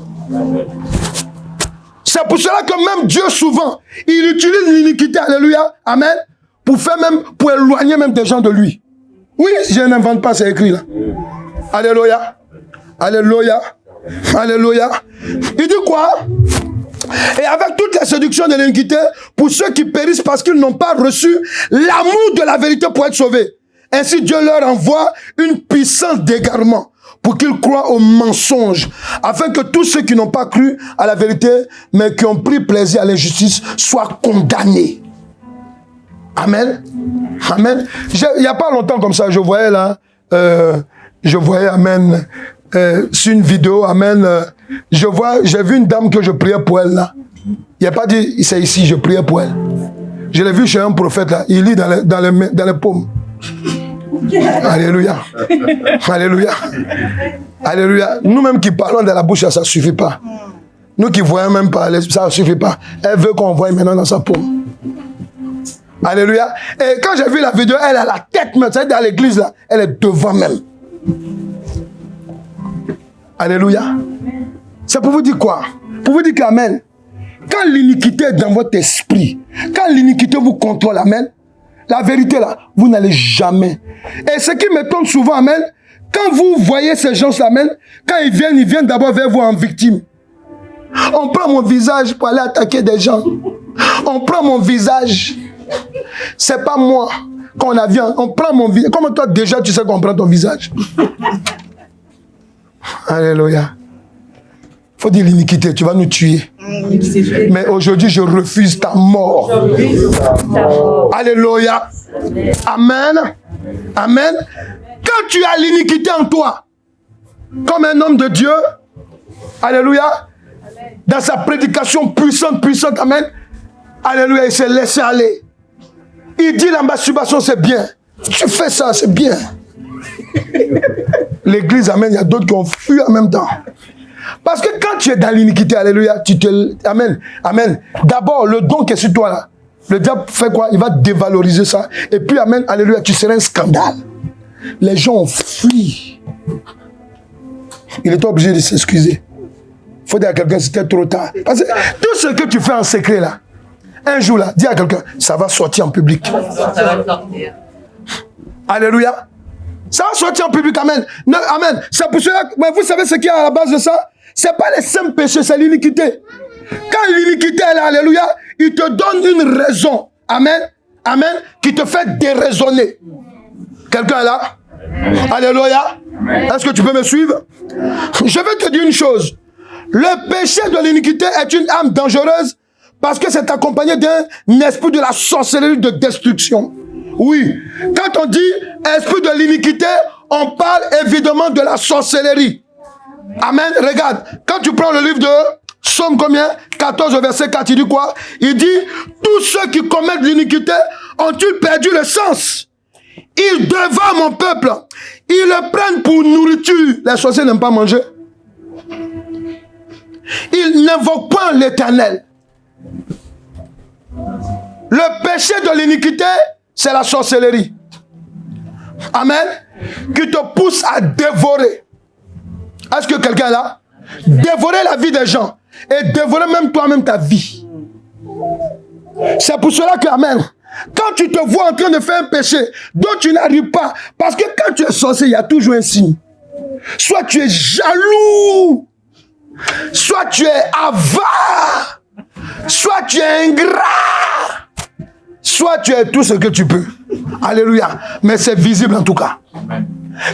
S1: C'est pour cela que même Dieu, souvent, il utilise l'iniquité, alléluia, amen, pour éloigner même des gens de lui. Oui, je n'invente pas, c'est écrit là. Alléluia. Alléluia. Alléluia. Il dit quoi? Et avec toutes les séductions de l'iniquité, pour ceux qui périssent parce qu'ils n'ont pas reçu l'amour de la vérité pour être sauvés. Ainsi, Dieu leur envoie une puissance d'égarement pour qu'ils croient au mensonge, afin que tous ceux qui n'ont pas cru à la vérité, mais qui ont pris plaisir à l'injustice, soient condamnés. Amen. Amen. Il n'y a pas longtemps comme ça, je voyais là, amen, sur une vidéo, amen, j'ai vu une dame que je priais pour elle là. Il n'a pas dit, c'est ici, je priais pour elle. Je l'ai vu chez un prophète là, il lit dans les paumes. Alléluia. Alléluia. Alléluia. Nous-mêmes qui parlons de la bouche, ça ne suffit pas. Nous qui voyons même pas, ça ne suffit pas. Elle veut qu'on voie maintenant dans sa paume. Alléluia. Et quand j'ai vu la vidéo, elle a la tête même, c'est dans l'église là, elle est devant même. Alléluia. C'est pour vous dire quoi? Pour vous dire qu'amen, quand l'iniquité est dans votre esprit, quand l'iniquité vous contrôle, amen, la vérité là, vous n'allez jamais. Et ce qui m'étonne souvent, amen, quand vous voyez ces gens-là, amen, quand ils viennent d'abord vers vous en victime. On prend mon visage pour aller attaquer des gens. On prend mon visage. C'est pas moi qu'on a vu. On prend mon visage. Comment toi déjà tu sais qu'on prend ton visage? Alléluia. Faut dire l'iniquité, tu vas nous tuer. Mais aujourd'hui, je refuse ta mort. Alléluia. Amen. Amen. Quand tu as l'iniquité en toi, comme un homme de Dieu, alléluia, dans sa prédication puissante, amen, alléluia, il s'est laissé aller. Il dit la masturbation, c'est bien. Tu fais ça, c'est bien. L'église, amen, il y a d'autres qui ont fui en même temps. Parce que quand tu es dans l'iniquité, alléluia, tu te... Amen, amen. D'abord, le don qui est sur toi, là, le diable fait quoi? Il va dévaloriser ça. Et puis, amen, alléluia, tu seras un scandale. Les gens ont fui. Il était obligé de s'excuser. Il faut dire à quelqu'un, c'était trop tard. Parce que tout ce que tu fais en secret, là, un jour, là, dis à quelqu'un, ça va sortir en public.
S3: Ça va sortir.
S1: Alléluia. Ça va sortir en public, amen. Non, amen. C'est pour cela que, mais vous savez ce qu'il y a à la base de ça? C'est pas les simples péchés, c'est l'iniquité. Quand l'iniquité est là, alléluia, il te donne une raison, amen, amen, qui te fait déraisonner. Quelqu'un est là? Alléluia. Est-ce que tu peux me suivre? Je vais te dire une chose. Le péché de l'iniquité est une âme dangereuse parce que c'est accompagné d'un esprit de la sorcellerie de destruction. Oui, quand on dit esprit de l'iniquité, on parle évidemment de la sorcellerie. Amen. Regarde, quand tu prends le livre de Psaume combien? 14 verset 4, il dit quoi? Il dit, tous ceux qui commettent l'iniquité ont-ils perdu le sens? Ils dévorent mon peuple. Ils le prennent pour nourriture. Les sorciers n'aiment pas manger. Ils n'invoquent pas l'Éternel. Le péché de l'iniquité, c'est la sorcellerie. Amen. Qui te pousse à dévorer. Est-ce que quelqu'un est là? Dévorer la vie des gens. Et dévorer même toi-même ta vie. C'est pour cela que, amen, quand tu te vois en train de faire un péché dont tu n'arrives pas, parce que quand tu es sorcier, il y a toujours un signe. Soit tu es jaloux, soit tu es avare, soit tu es ingrat, soit tu es tout ce que tu peux. Alléluia. Mais c'est visible en tout cas.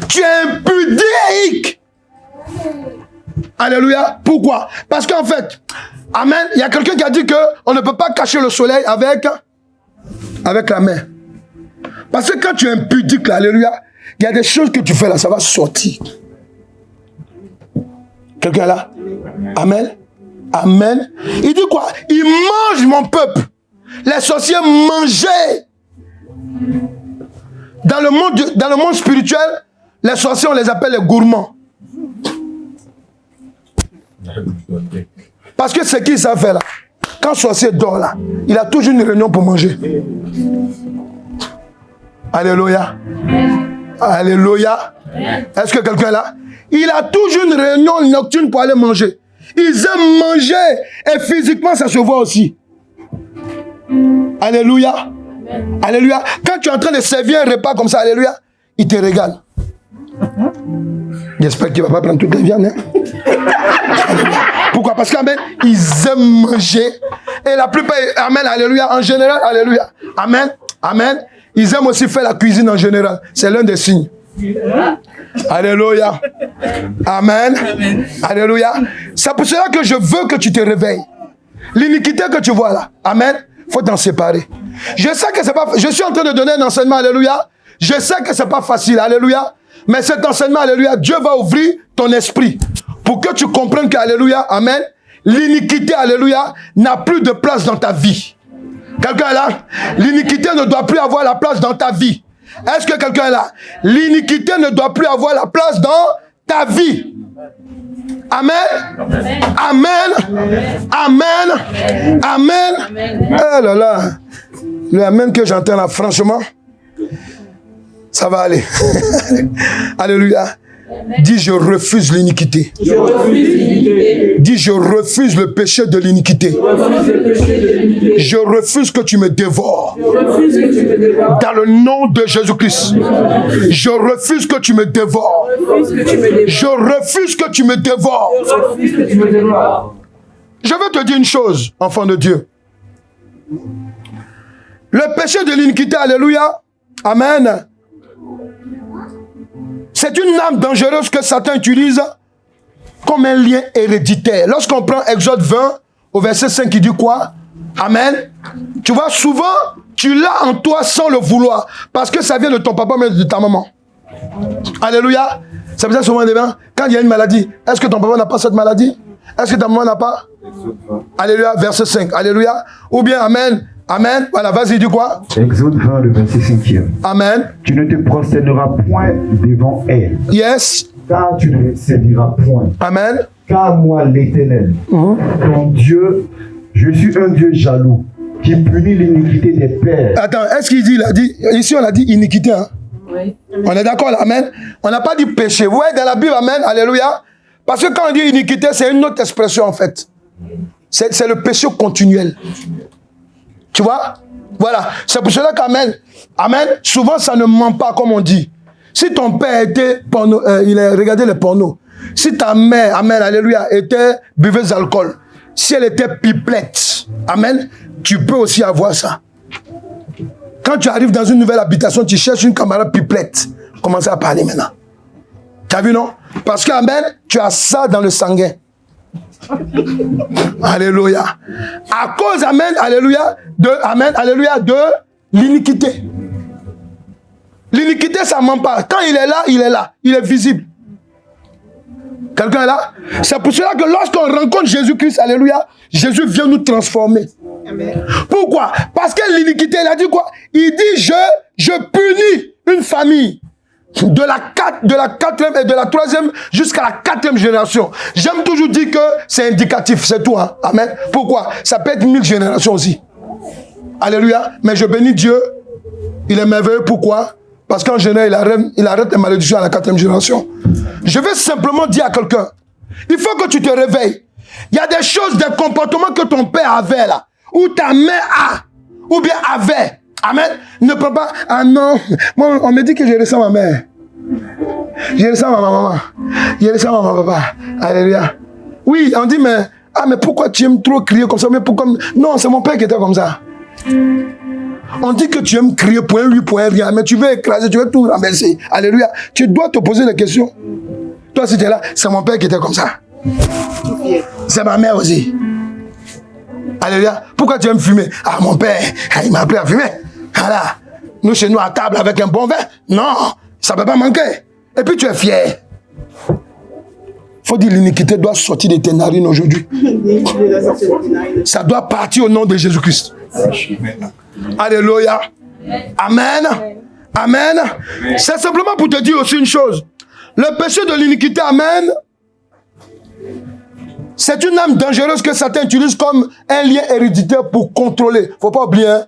S1: Tu es impudique. Alléluia. Pourquoi? Parce qu'en fait, amen, il y a quelqu'un qui a dit qu'on ne peut pas cacher le soleil avec la main. Parce que quand tu es impudique, là, alléluia, il y a des choses que tu fais là, ça va sortir. Quelqu'un là? Amen. Amen. Il dit quoi? Il mange mon peuple. Les sorciers mangeaient. Dans le monde spirituel, les sorciers, on les appelle les gourmands. Parce que c'est qui ça fait là? Quand le sorcier dort là, il a toujours une réunion pour manger. Alléluia. Alléluia. Est-ce que quelqu'un est là? Il a toujours une réunion nocturne pour aller manger. Ils aiment manger et physiquement ça se voit aussi. Alléluia. Alléluia. Quand tu es en train de servir un repas comme ça, alléluia, il te régale. J'espère qu'il ne va pas prendre toutes les viandes. Hein? Pourquoi? Parce qu'amen, ils aiment manger. Et la plupart, amen, alléluia, en général, alléluia. Amen, amen. Ils aiment aussi faire la cuisine en général. C'est l'un des signes. Alléluia. Amen. Alléluia. C'est pour cela que je veux que tu te réveilles. L'iniquité que tu vois là, amen, il faut t'en séparer. Je sais que c'est pas... Je suis en train de donner un enseignement, alléluia. Je sais que c'est pas facile, alléluia. Mais cet enseignement, alléluia, Dieu va ouvrir ton esprit pour que tu comprennes que, alléluia, amen, l'iniquité, alléluia, n'a plus de place dans ta vie. Quelqu'un est là? L'iniquité ne doit plus avoir la place dans ta vie. Est-ce que quelqu'un est là? L'iniquité ne doit plus avoir la place dans ta vie. Amen. Amen. Amen. Amen. Oh là là. Le amen que j'entends là, franchement, ça va aller. Alléluia. Dis, je refuse l'iniquité.
S3: Je refuse l'iniquité.
S1: Dis, je refuse le péché de l'iniquité.
S3: Je refuse le péché de l'iniquité.
S1: Je refuse que tu me dévores.
S3: Je refuse que tu me dévores.
S1: Dans le nom de Jésus-Christ. Je refuse que tu me dévores.
S3: Je refuse que tu me dévores.
S1: Je refuse que tu me dévores.
S3: Je refuse que tu me dévores.
S1: Je veux te dire une chose, enfant de Dieu. Le péché de l'iniquité, alléluia, amen. C'est une arme dangereuse que Satan utilise comme un lien héréditaire. Lorsqu'on prend Exode 20, au verset 5, il dit quoi? Amen. Tu vois, souvent, tu l'as en toi sans le vouloir. Parce que ça vient de ton papa, mais de ta maman. Alléluia. C'est pour ça souvent, quand il y a une maladie, est-ce que ton papa n'a pas cette maladie? Est-ce que ta maman n'a pas? Alléluia, verset 5. Alléluia. Ou bien, amen. Amen. Voilà, vas-y, dis quoi?
S2: Exode 20, le verset 5e.
S1: Amen.
S2: Tu ne te prosterneras point devant elle,
S1: Yes.
S2: car tu ne les serviras point.
S1: Amen.
S2: Car moi, l'Éternel, ton Dieu, je suis un Dieu jaloux, qui punit l'iniquité des pères.
S1: Attends, est-ce qu'il dit, il a dit, ici on a dit iniquité, hein?
S3: Oui.
S1: On est d'accord là, amen. On n'a pas dit péché. Vous voyez dans la Bible, amen, alléluia. Parce que quand on dit iniquité, c'est une autre expression en fait. C'est le péché continuel. Tu vois? Voilà. C'est pour cela qu'amen, amen, souvent ça ne ment pas comme on dit. Si ton père était porno, il a regardé le porno. Si ta mère, amen, alléluia, était buveuse d'alcool. Si elle était pipelette, amen, tu peux aussi avoir ça. Quand tu arrives dans une nouvelle habitation, tu cherches une camarade pipelette. Commence à parler maintenant. Tu as vu, non? Parce que, amen, tu as ça dans le sanguin. Alléluia. À cause, amen, alléluia, de l'iniquité. L'iniquité, ça ne ment pas. Quand il est là, il est là. Il est visible. Quelqu'un est là? C'est pour cela que lorsqu'on rencontre Jésus-Christ, alléluia, Jésus vient nous transformer.
S4: Amen.
S1: Pourquoi? Parce que l'iniquité, il a dit quoi? Il dit, je punis une famille de la quatrième et de la troisième jusqu'à la quatrième génération. J'aime toujours dire que c'est indicatif, c'est tout. Hein? Amen. Pourquoi? Ça peut être 1000 générations aussi. Alléluia. Mais je bénis Dieu. Il est merveilleux. Pourquoi? Parce qu'en général, il arrête les malédictions à la quatrième génération. Je vais simplement dire à quelqu'un, il faut que tu te réveilles. Il y a des choses, des comportements que ton père avait là, ou ta mère a, ou bien avait. Amen. Ne prends pas, ah non, moi on me dit que je ressemble à ma mère. Je ressemble à ma maman. Je ressemble à mon papa. Alléluia. Oui, on dit, mais pourquoi tu aimes trop crier comme ça? Mais pourquoi? Non, c'est mon père qui était comme ça. On dit que tu aimes crier point lui, point rien, mais tu veux écraser, tu veux tout renverser. Alléluia. Tu dois te poser des questions. Toi, si tu es là, c'est mon père qui était comme ça. C'est ma mère aussi. Alléluia. Pourquoi tu aimes fumer? Ah, mon père, il m'a appris à fumer. Voilà. Nous, chez nous, à table avec un bon vin. Non, ça ne peut pas manquer. Et puis, tu es fier. Il faut dire l'iniquité doit sortir de tes narines aujourd'hui. Ça doit partir au nom de Jésus-Christ. Alléluia. Amen. Amen. C'est simplement pour te dire aussi une chose. Le péché de l'iniquité, amen, c'est une âme dangereuse que Satan utilise comme un lien héréditaire pour contrôler. Il ne faut pas oublier, hein,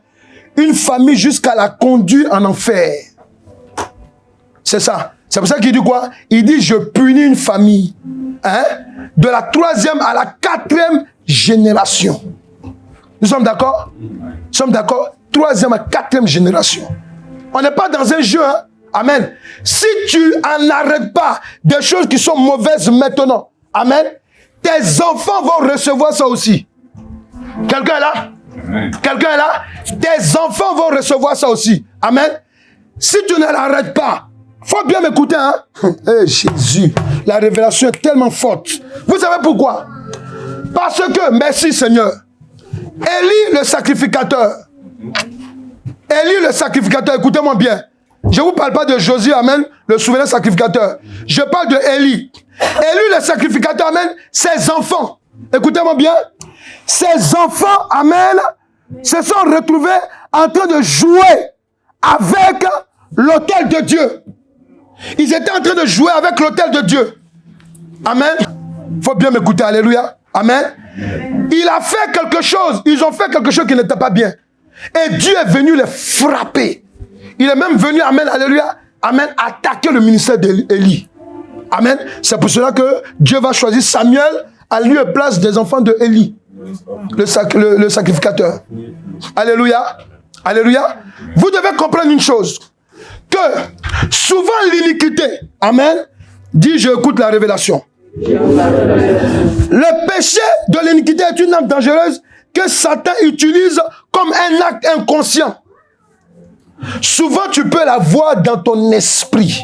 S1: une famille jusqu'à la conduire en enfer. C'est ça. C'est pour ça qu'il dit quoi? Il dit, je punis une famille. Hein, de la troisième à la quatrième génération. Nous sommes d'accord? Nous sommes d'accord? Troisième à quatrième génération. On n'est pas dans un jeu, hein? Amen. Si tu en arrêtes pas des choses qui sont mauvaises maintenant, amen, tes enfants vont recevoir ça aussi. Quelqu'un est là? Amen. Quelqu'un est là? Tes enfants vont recevoir ça aussi. Amen. Si tu ne l'arrêtes pas, faut bien m'écouter, hein? Hey, Jésus, la révélation est tellement forte. Vous savez pourquoi? Parce que, merci Seigneur, Élie le sacrificateur, écoutez-moi bien. Je ne vous parle pas de Josué, amen, le souverain sacrificateur. Je parle de Élie. Élie le sacrificateur, amen, ses enfants. Écoutez-moi bien. Ses enfants, amen, se sont retrouvés en train de jouer avec l'autel de Dieu. Ils étaient en train de jouer avec l'autel de Dieu. Amen. Il faut bien m'écouter, alléluia. Amen. Il a fait quelque chose. Ils ont fait quelque chose qui n'était pas bien. Et Dieu est venu les frapper. Il est même venu, amen, alléluia, amen, attaquer le ministère d'Élie. Amen. C'est pour cela que Dieu va choisir Samuel à lieu et place des enfants de Élie, le sacrificateur. Alléluia. Alléluia. Vous devez comprendre une chose, que souvent l'iniquité, amen, dit je écoute la révélation. Le péché de l'iniquité est une arme dangereuse que Satan utilise comme un acte inconscient. Souvent tu peux la voir dans ton esprit.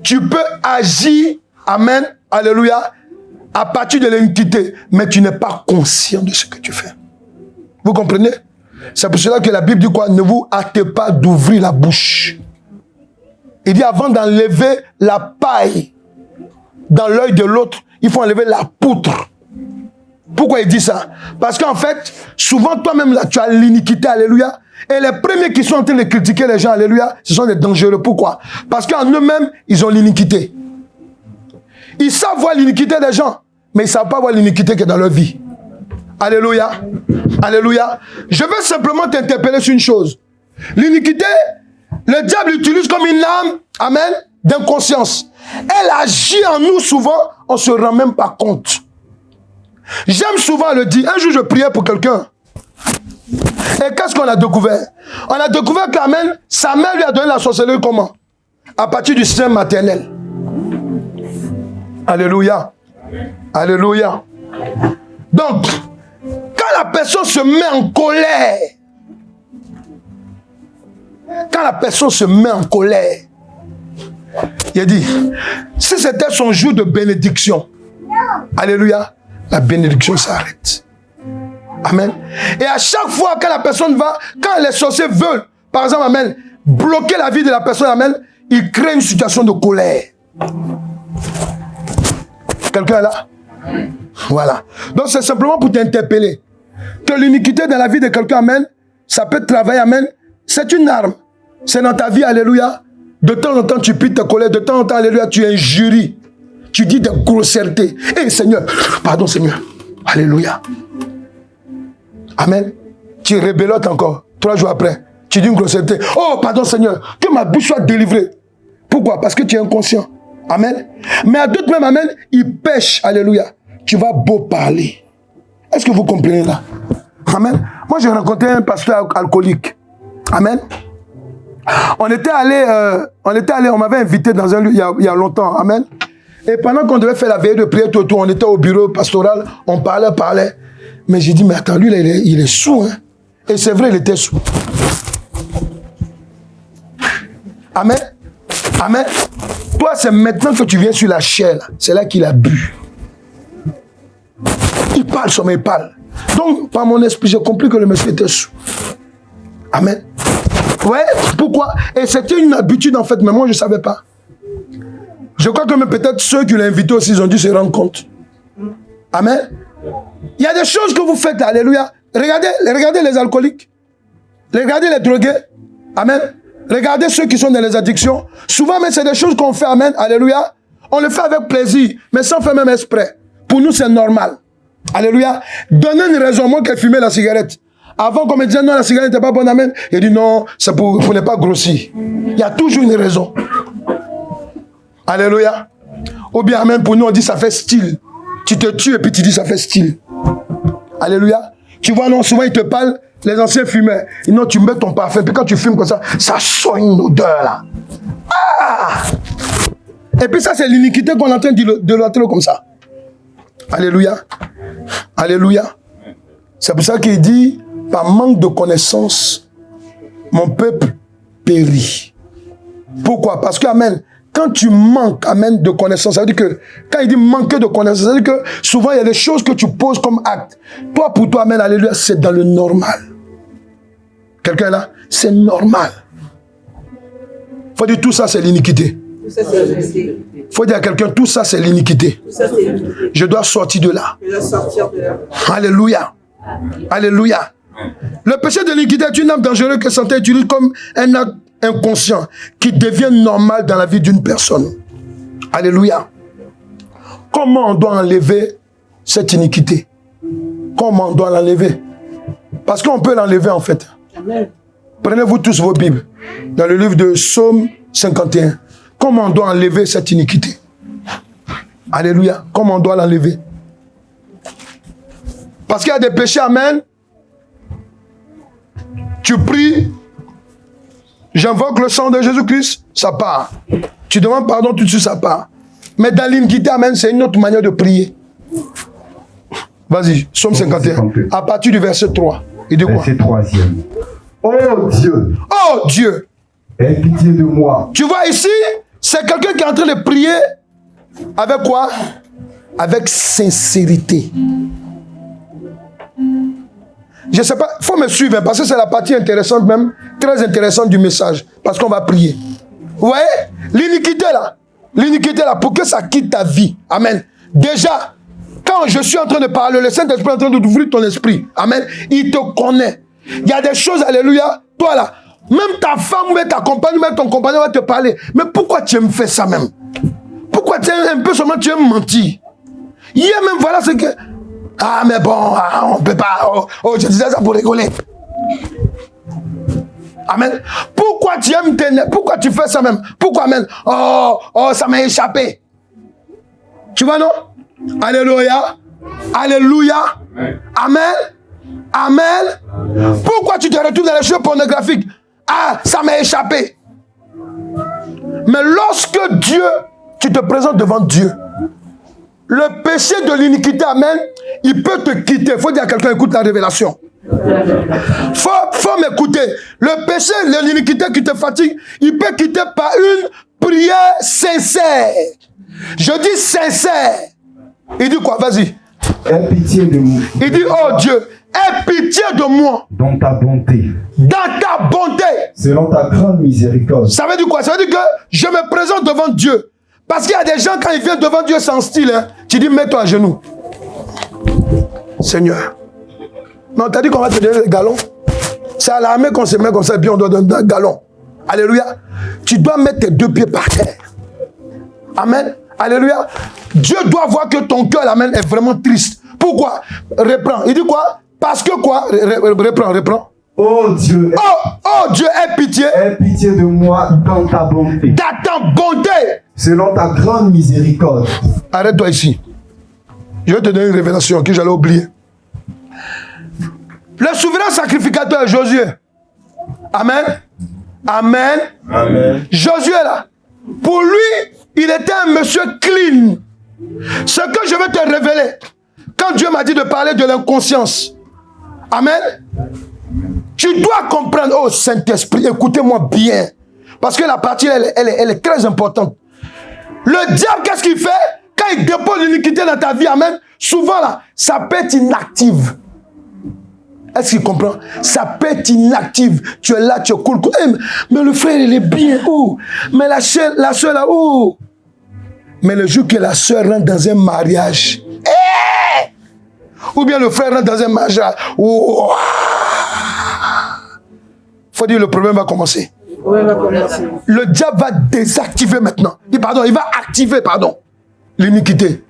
S1: Tu peux agir, amen, alléluia, à partir de l'iniquité, mais tu n'es pas conscient de ce que tu fais. Vous comprenez? C'est pour cela que la Bible dit quoi? Ne vous hâtez pas d'ouvrir la bouche. Il dit avant d'enlever la paille dans l'œil de l'autre, il faut enlever la poutre. Pourquoi il dit ça? Parce qu'en fait, souvent toi-même là, tu as l'iniquité, alléluia. Et les premiers qui sont en train de critiquer les gens, alléluia, ce sont des dangereux. Pourquoi? Parce qu'en eux-mêmes, ils ont l'iniquité. Ils savent voir l'iniquité des gens, mais ils ne savent pas voir l'iniquité qui est dans leur vie. Alléluia. Alléluia. Je veux simplement t'interpeller sur une chose. L'iniquité, le diable l'utilise comme une arme, amen, d'inconscience. Elle agit en nous souvent, on ne se rend même pas compte. J'aime souvent le dire. Un jour, je priais pour quelqu'un. Et qu'est-ce qu'on a découvert? On a découvert qu'amen, sa mère lui a donné la sorcellerie comment? À partir du sein maternel. Alléluia. Alléluia. Donc, quand la personne se met en colère, il a dit, si c'était son jour de bénédiction, alléluia, la bénédiction s'arrête. Amen. Et à chaque fois que la personne va, quand les sorciers veulent, par exemple, amen, bloquer la vie de la personne, amen, ils créent une situation de colère. Quelqu'un est là? Voilà. Donc c'est simplement pour t'interpeller. Que l'iniquité dans la vie de quelqu'un, amen, ça peut travailler, amen. C'est une arme. C'est dans ta vie, alléluia. De temps en temps, tu piques ta colère. De temps en temps, alléluia, tu injuries. Tu dis des grossièretés. Eh Seigneur, pardon Seigneur. Alléluia. Amen. Tu rébellotes encore. 3 jours après, tu dis une grossièreté. Oh, pardon Seigneur, que ma bouche soit délivrée. Pourquoi? Parce que tu es inconscient. Amen. Mais à d'autres même, amen, ils pêchent. Alléluia. Tu vas beau parler. Est-ce que vous comprenez là? Amen. Moi, j'ai rencontré un pasteur alcoolique. Amen. On m'avait invité dans un lieu il y a longtemps. Amen. Et pendant qu'on devait faire la veille de prière tout autour, on était au bureau pastoral, on parlait. Mais j'ai dit, mais attends, lui, là, il est sous. Hein? Et c'est vrai, il était sous. Amen. Amen. Toi, c'est maintenant que tu viens sur la chair. C'est là qu'il a bu. Il parle, il parle. Donc, par mon esprit, j'ai compris que le monsieur était sous. Amen. Ouais, pourquoi? Et c'était une habitude, en fait, mais moi, je ne savais pas. Je crois que même peut-être ceux qui l'ont invité aussi, ils ont dû se rendre compte. Amen. Il y a des choses que vous faites, alléluia. Regardez les alcooliques. Regardez les drogués. Amen. Regardez ceux qui sont dans les addictions. Souvent, mais c'est des choses qu'on fait, amen, alléluia. On le fait avec plaisir, mais sans faire même exprès. Pour nous, c'est normal. Alléluia. Donnez une raison. Moi qui ai fumé la cigarette. Avant qu'on me dise non, la cigarette n'était pas bonne, amen. Il dit non, c'est pour ne pas grossir. Il y a toujours une raison. Alléluia. Ou bien, amen, pour nous, on dit ça fait style. Tu te tues et puis tu dis ça fait style. Alléluia. Tu vois, non, souvent ils te parlent, les anciens fumaient. Et non, tu mets ton parfum, puis quand tu fumes comme ça sent une odeur là. Ah! Et puis ça, c'est l'iniquité qu'on est en train de l'entrer comme ça. Alléluia. Alléluia. C'est pour ça qu'il dit, par manque de connaissance, mon peuple périt. Pourquoi? Parce que, amen, quand tu manques, amen, de connaissance, ça veut dire que, quand il dit manquer de connaissance, ça veut dire que souvent il y a des choses que tu poses comme acte. Toi, pour toi, amen, alléluia, c'est dans le normal. Quelqu'un est là? C'est normal. Faut dire tout ça, c'est l'iniquité. Faut dire à quelqu'un, tout ça, c'est l'iniquité. Je dois sortir de là. Alléluia. Alléluia. Le péché de l'iniquité est une arme dangereuse que Satan utilise comme un acte inconscient qui devient normal dans la vie d'une personne. Alléluia. Comment on doit enlever cette iniquité? Comment on doit l'enlever? Parce qu'on peut l'enlever en fait. Amen. Prenez-vous tous vos Bibles. Dans le livre de Psaume 51. comment on doit enlever cette iniquité. Alléluia. Comment on doit l'enlever. Parce qu'il y a des péchés, amen. Tu pries, j'invoque le sang de Jésus-Christ, ça part. Tu demandes pardon, tout de suite ça part. Mais dans l'iniquité, amen, c'est une autre manière de prier. Vas-y, Psaume 51. À partir du verset 3. Il dit quoi?
S2: Verset 3e. Oh Dieu.
S1: Oh Dieu.
S2: Aie pitié de moi.
S1: Tu vois ici, c'est quelqu'un qui est en train de prier avec quoi? Avec sincérité. Je ne sais pas, il faut me suivre parce que c'est la partie intéressante même, très intéressante du message. Parce qu'on va prier. Vous voyez? L'iniquité là, pour que ça quitte ta vie. Amen. Déjà, quand je suis en train de parler, le Saint-Esprit est en train d'ouvrir ton esprit. Amen. Il te connaît. Il y a des choses, alléluia, toi là, même ta femme, même ta compagne, même ton compagnon va te parler. Mais pourquoi tu aimes faire ça même? Pourquoi tu aimes un peu seulement, tu aimes mentir? Hier même, voilà ce que... Ah, mais bon, on ne peut pas. Oh, je disais ça pour rigoler. Amen. Pourquoi tu aimes pourquoi tu fais ça même? Pourquoi, amen? Oh, ça m'a échappé. Tu vois, non? Alléluia. Alléluia. Amen. Amen. Pourquoi tu te retrouves dans les choses pornographiques? Ah, ça m'a échappé. Mais lorsque Dieu, tu te présentes devant Dieu, le péché de l'iniquité, amen, il peut te quitter. Il faut dire à quelqu'un, écoute la révélation. Faut m'écouter. Le péché de l'iniquité qui te fatigue, il peut quitter par une prière sincère. Je dis sincère. Il dit quoi? Vas-y.
S2: Aie pitié de moi.
S1: Il dit, oh Dieu, aie pitié de moi.
S2: Dans ta bonté.
S1: Dans ta bonté.
S2: Selon ta grande miséricorde.
S1: Ça veut dire quoi? Ça veut dire que je me présente devant Dieu. Parce qu'il y a des gens, quand ils viennent devant Dieu sans style, hein, tu dis, mets-toi à genoux. Seigneur. Non, t'as dit qu'on va te donner des galons. C'est à l'armée qu'on se met comme ça, et puis on doit donner un galon. Alléluia. Tu dois mettre tes deux pieds par terre. Amen. Alléluia. Dieu doit voir que ton cœur, amen, est vraiment triste. Pourquoi? Reprends. Il dit quoi? Parce que quoi? Reprends.
S2: Oh Dieu.
S1: Oh Dieu, aie pitié.
S2: Aie pitié de moi dans ta bonté.
S1: Dans ta bonté.
S2: Selon ta grande miséricorde.
S1: Arrête-toi ici. Je vais te donner une révélation que j'allais oublier. Le souverain sacrificateur Josué. Amen. Amen.
S2: Amen.
S1: Josué là, pour lui, il était un monsieur clean. Ce que je vais te révéler, quand Dieu m'a dit de parler de l'inconscience. Amen. Tu dois comprendre, oh Saint-Esprit, écoutez-moi bien. Parce que la partie, elle est très importante. Le diable, qu'est-ce qu'il fait? Quand il dépose l'iniquité dans ta vie, amen, souvent là, ça peut être inactive. Est-ce qu'il comprend? Ça peut être inactive. Tu es là, tu es cool. Mais le frère, il est bien. Oh. Mais la soeur là, oh. Mais le jour que la soeur rentre dans un mariage, ou bien le frère rentre dans un mariage, oh. Faut dire, le problème va commencer. Le diable va désactiver maintenant. Il va activer, l'iniquité.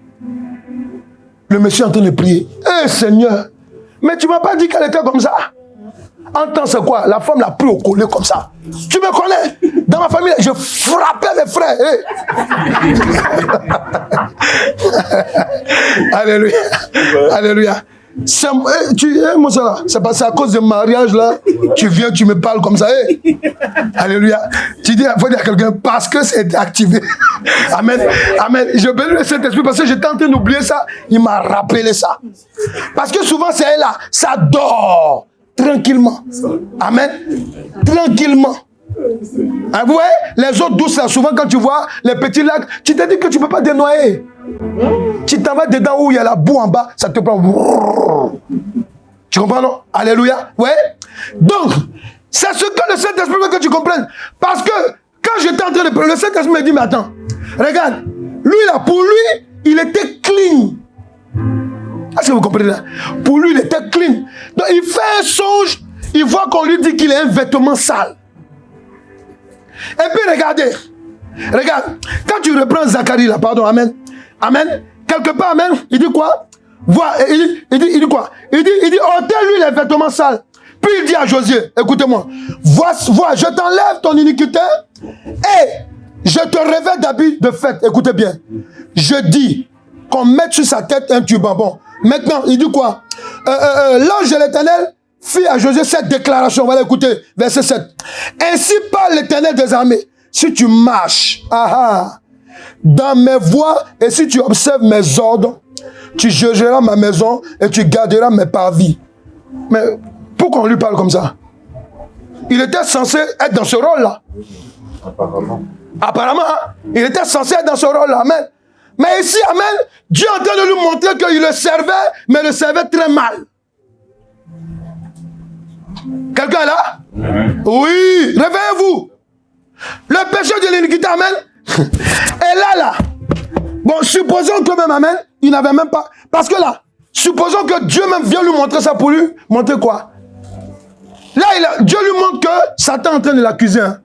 S1: Le monsieur est en train de prier. Seigneur, mais tu ne m'as pas dit qu'elle était comme ça. En temps, c'est quoi? La femme l'a pris au collet comme ça. Tu me connais? Dans ma famille, je frappais mes frères. Alléluia. Alléluia. C'est à cause du mariage là, tu viens, tu me parles comme ça. Alléluia. Tu dis, il faut dire à quelqu'un, parce que c'est activé. Amen. Amen. Je bénis le Saint-Esprit parce que j'étais en train d'oublier ça. Il m'a rappelé ça. Parce que souvent, c'est là, ça dort tranquillement. Amen. Tranquillement. Vous voyez, les eaux douces là, souvent quand tu vois les petits lacs, tu te dis que tu ne peux pas te noyer. Tu t'en vas dedans où il y a la boue en bas, ça te prend. Tu comprends, non? Alléluia. Ouais. Donc, c'est ce que le Saint-Esprit veut que tu comprennes. Parce que quand j'étais en train de parler, le Saint-Esprit me dit, mais attends, regarde, lui là, pour lui, il était clean. Est-ce que vous comprenez là? Pour lui, il était clean. Donc, il fait un songe, il voit qu'on lui dit qu'il a un vêtement sale. Et puis, regardez. Regarde, quand tu reprends Zacharie là, pardon, amen. Amen. Quelque part, amen, il dit quoi? Il dit quoi? Il dit, ôtez-lui les vêtements sales. Puis il dit à Josué, écoutez-moi, vois, je t'enlève ton iniquité et Je te révèle d'habit de fête. Écoutez bien. Je dis qu'on mette sur sa tête un turban. Bon, maintenant, il dit quoi? L'ange de l'Éternel fit à Josué cette déclaration. Voilà, écoutez, verset 7. Ainsi parle l'Éternel des armées. Si tu marches dans mes voies et si tu observes mes ordres, tu jugeras ma maison et tu garderas mes parvis. Mais pourquoi on lui parle comme ça? Il était censé être dans ce rôle-là. Apparemment, hein? Il était censé être dans ce rôle-là. Amen. Mais ici, amen, Dieu est en train de lui montrer qu'il le servait, mais le servait très mal. Quelqu'un est là? Oui, réveillez-vous. Le péché de l'iniquité, amen, est là. Bon, supposons que même, amen, il n'avait même pas... Parce que là, supposons que Dieu même vient lui montrer ça pour lui. Montrer quoi? Là, Dieu lui montre que Satan est en train de l'accuser. Hein.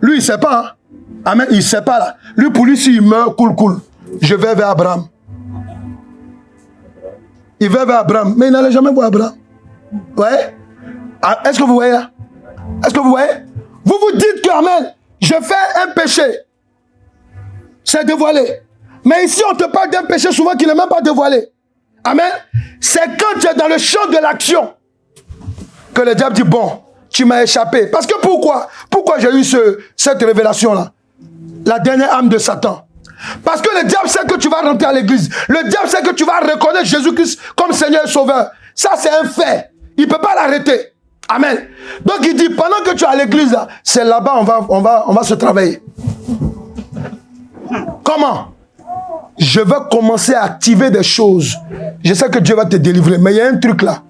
S1: Lui, il ne sait pas. Hein. Amen, il ne sait pas là. Lui, pour lui, s'il meurt, cool. Je vais vers Abraham. Il va vers Abraham. Mais il n'allait jamais voir Abraham. Ouais. Est-ce que vous voyez là? Est-ce que vous voyez? Vous vous dites que, amen, je fais un péché. C'est dévoilé. Mais ici, on te parle d'un péché souvent qui n'est même pas dévoilé. Amen. C'est quand tu es dans le champ de l'action que le diable dit, bon, tu m'as échappé. Parce que pourquoi? Pourquoi j'ai eu cette révélation-là? La dernière âme de Satan. Parce que le diable sait que tu vas rentrer à l'église. Le diable sait que tu vas reconnaître Jésus-Christ comme Seigneur et Sauveur. Ça, c'est un fait. Il ne peut pas l'arrêter. Amen. Donc, il dit, pendant que tu es à l'église, c'est là-bas on va se travailler. Comment? Je vais commencer à activer des choses. Je sais que Dieu va te délivrer. Mais il y a un truc là.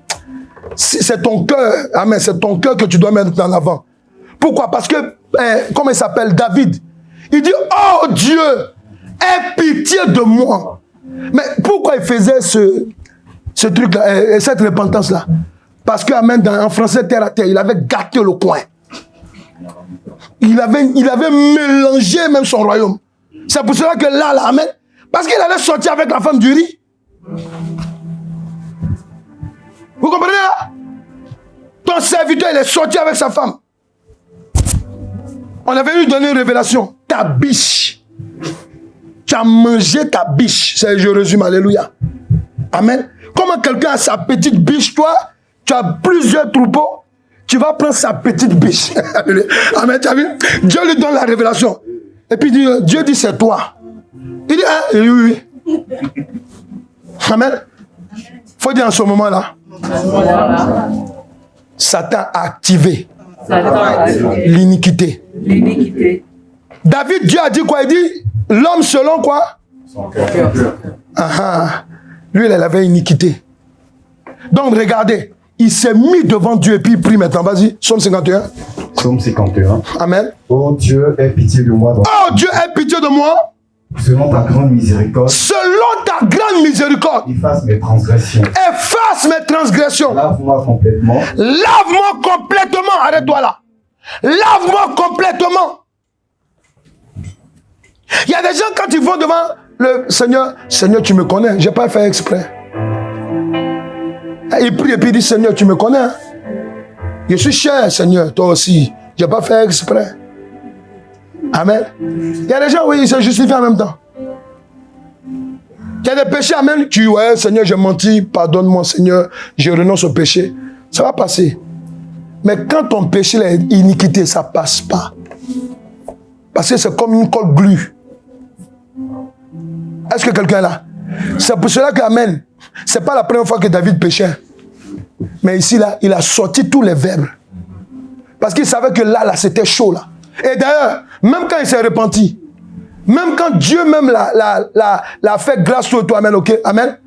S1: C'est ton cœur. Amen. C'est ton cœur que tu dois mettre en avant. Pourquoi? Parce que, comment il s'appelle? David. Il dit, oh Dieu, aie pitié de moi. Mais pourquoi il faisait ce truc-là, cette repentance-là? Parce que, amen, en français terre à terre, il avait gâté le coin. Il avait mélangé même son royaume. C'est pour cela que là, amen, parce qu'il allait sortir avec la femme du riz. Vous comprenez là? Ton serviteur, il est sorti avec sa femme. On avait lui donné une révélation. Ta biche. Tu as mangé ta biche. Je résume, alléluia. Amen. Comment quelqu'un a sa petite biche, toi, tu as plusieurs troupeaux, tu vas prendre sa petite biche. Amen, tu as vu? Dieu lui donne la révélation. Et puis Dieu dit, c'est toi. Il dit, hein? Oui. Amen. Il faut dire en ce moment-là. Satan a activé l'iniquité. David, Dieu a dit quoi? Il dit, l'homme selon quoi? Son cœur. Lui, il avait iniquité. Donc, regardez, il s'est mis devant Dieu et puis il prie maintenant. Vas-y, Psaume 51.
S2: Psaume 51.
S1: Amen.
S2: Oh Dieu, aie pitié de moi.
S1: Oh Dieu, aie pitié de moi.
S2: Selon ta grande miséricorde.
S1: Selon ta grande miséricorde.
S2: Efface mes transgressions.
S1: Efface mes transgressions.
S2: Lave-moi complètement.
S1: Lave-moi complètement. Arrête-toi là. Lave-moi complètement. Il y a des gens, quand ils vont devant le Seigneur, Seigneur, tu me connais, je n'ai pas fait exprès. Il prie et puis il dit, Seigneur, tu me connais. Hein? Je suis cher, Seigneur, toi aussi. Je n'ai pas fait exprès. Amen. Il y a des gens, oui, ils se justifient en même temps. Il y a des péchés, amen. Tu dis, ouais, Seigneur, j'ai menti, pardonne-moi, Seigneur, je renonce au péché. Ça va passer. Mais quand ton péché est iniquité, ça ne passe pas. Parce que c'est comme une colle glue. Est-ce que quelqu'un est là? C'est pour cela que, amen, ce n'est pas la première fois que David péchait. Mais ici, là, il a sorti tous les verbes. Parce qu'il savait que là, c'était chaud, là. Et d'ailleurs, même quand il s'est repenti, même quand Dieu même l'a fait grâce sur toi, amen, ok, amen,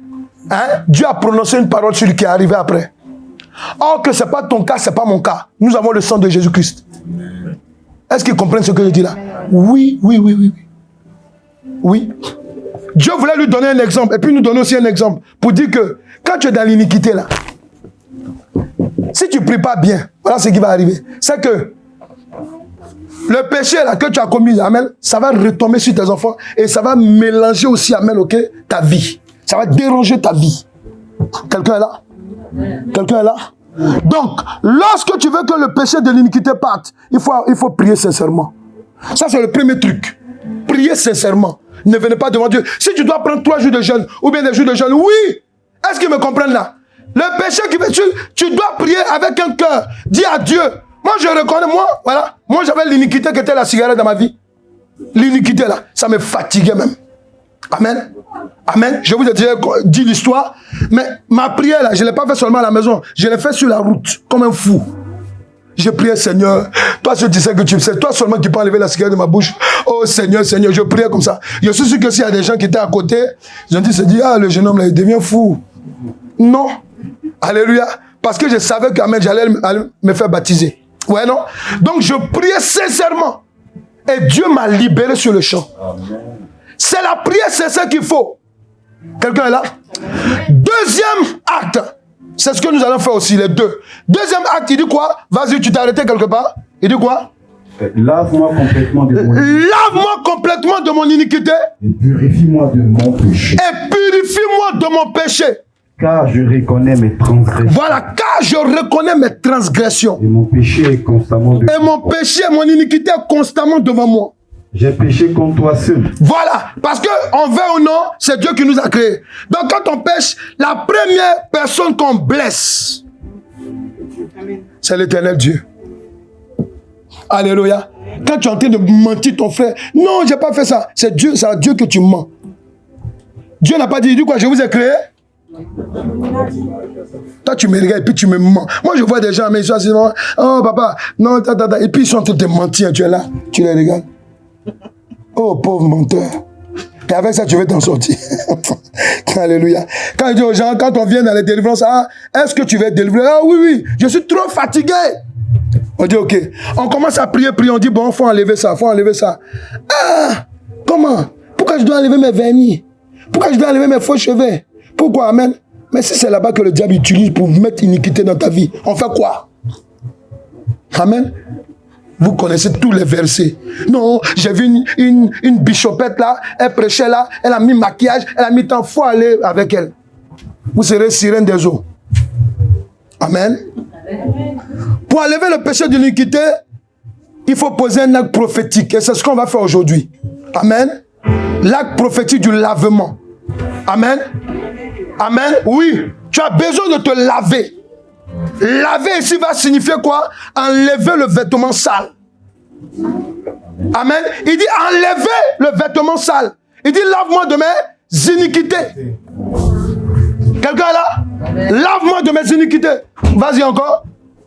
S1: hein, Dieu a prononcé une parole sur lui qui est arrivée après. Or que ce n'est pas ton cas, ce n'est pas mon cas. Nous avons le sang de Jésus-Christ. Est-ce qu'ils comprennent ce que je dis là? Oui. Oui. Dieu voulait lui donner un exemple et puis nous donner aussi un exemple pour dire que quand tu es dans l'iniquité là, si tu ne pries pas bien, voilà ce qui va arriver. C'est que le péché là que tu as commis, amen, ça va retomber sur tes enfants et ça va mélanger aussi, amen, ok, ta vie. Ça va déranger ta vie. Quelqu'un est là? Quelqu'un est là? Donc, lorsque tu veux que le péché de l'iniquité parte, il faut prier sincèrement. Ça, c'est le premier truc. priez sincèrement. Ne venez pas devant Dieu. Si tu dois prendre 3 jours de jeûne, ou bien des jours de jeûne, oui. Est-ce qu'ils me comprennent là? Le péché qui fait, tu dois prier avec un cœur. Dis à Dieu. Moi, je reconnais, voilà. Moi, j'avais l'iniquité qui était la cigarette dans ma vie. L'iniquité là, ça me fatiguait même. Amen. Amen. Je vous ai déjà dit l'histoire. Mais ma prière là, je ne l'ai pas fait seulement à la maison. Je l'ai fait sur la route, comme un fou. Je priais, Seigneur, toi tu sais que tu sais, toi seulement qui peux enlever la cigarette de ma bouche. Oh Seigneur, Seigneur, je priais comme ça. Je suis sûr que s'il y a des gens qui étaient à côté, ils ont dit, ah, le jeune homme là, il devient fou. Non. Alléluia. Parce que je savais qu'Amen, j'allais me faire baptiser. Ouais, non? Donc je priais sincèrement. Et Dieu m'a libéré sur le champ. C'est la prière sincère qu'il faut. Quelqu'un est là? Deuxième acte. C'est ce que nous allons faire aussi, les deux. Deuxième acte, il dit quoi? Vas-y, tu t'es arrêté quelque part. Il dit quoi?
S2: Lave-moi complètement de mon iniquité.
S1: Lave-moi complètement de mon iniquité.
S2: Et purifie-moi de mon péché.
S1: Et purifie-moi de mon péché.
S2: Car je reconnais mes transgressions.
S1: Voilà, car je reconnais mes transgressions.
S2: Et mon péché est constamment devant moi.
S1: Et mon péché, mon iniquité est constamment devant moi.
S2: J'ai péché contre toi seul.
S1: Voilà, parce que on veut ou non, c'est Dieu qui nous a créés. Donc quand on pêche, la première personne qu'on blesse, c'est l'Éternel Dieu. Alléluia. Quand tu es en train de mentir ton frère, non, j'ai pas fait ça. C'est Dieu, c'est à Dieu que tu mens. Dieu n'a pas dit, il dit quoi, je vous ai créé. Toi tu me regardes et puis tu me mens. Moi je vois des gens, mais ils sont assis, oh papa, non, et puis ils sont en train de te mentir, tu es là, tu les regardes. Oh, pauvre menteur. Et avec ça, tu veux t'en sortir. Alléluia. Quand je dis aux gens, quand on vient dans les délivrances, ah, est-ce que tu veux être délivré? Ah oui, oui, je suis trop fatigué. On dit, ok. On commence à prier, on dit, bon, faut enlever ça, faut enlever ça. Ah, comment? Pourquoi je dois enlever mes vernis? Pourquoi je dois enlever mes faux cheveux? Pourquoi? Amen. Mais si c'est là-bas que le diable utilise pour mettre iniquité dans ta vie, on fait quoi? Amen. Vous connaissez tous les versets. Non, j'ai vu une bichopette là, elle prêchait là, elle a mis maquillage, elle a mis tant, faut aller avec elle. Vous serez sirène des eaux. Amen. Pour enlever le péché de l'iniquité, il faut poser un acte prophétique. Et c'est ce qu'on va faire aujourd'hui. Amen. L'acte prophétique du lavement. Amen. Amen. Oui, tu as besoin de te laver. Laver ici va signifier quoi? Enlever le vêtement sale. Amen. Il dit enlever le vêtement sale. Il dit lave-moi de mes iniquités. Quelqu'un est là? Lave-moi de mes iniquités. Vas-y encore.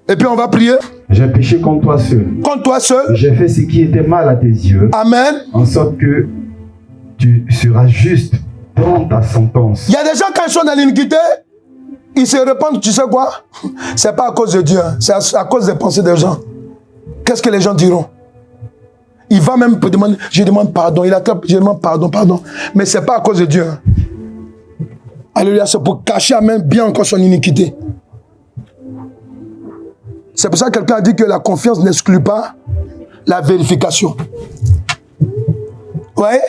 S1: Et puis on va prier.
S2: J'ai péché contre toi seul.
S1: Contre toi seul.
S2: J'ai fait ce qui était mal à tes yeux.
S1: Amen.
S2: En sorte que tu seras juste dans ta sentence.
S1: Il y a des gens quand ils sont dans l'iniquité, ils se répandent, tu sais quoi? C'est pas à cause de Dieu, hein. C'est à cause des pensées des gens. Qu'est-ce que les gens diront? Il va même demander, je demande pardon, il attrape, je demande pardon. Mais c'est pas à cause de Dieu. Hein. Alléluia, c'est pour cacher même bien encore son iniquité. C'est pour ça que quelqu'un a dit que la confiance n'exclut pas la vérification. Vous voyez?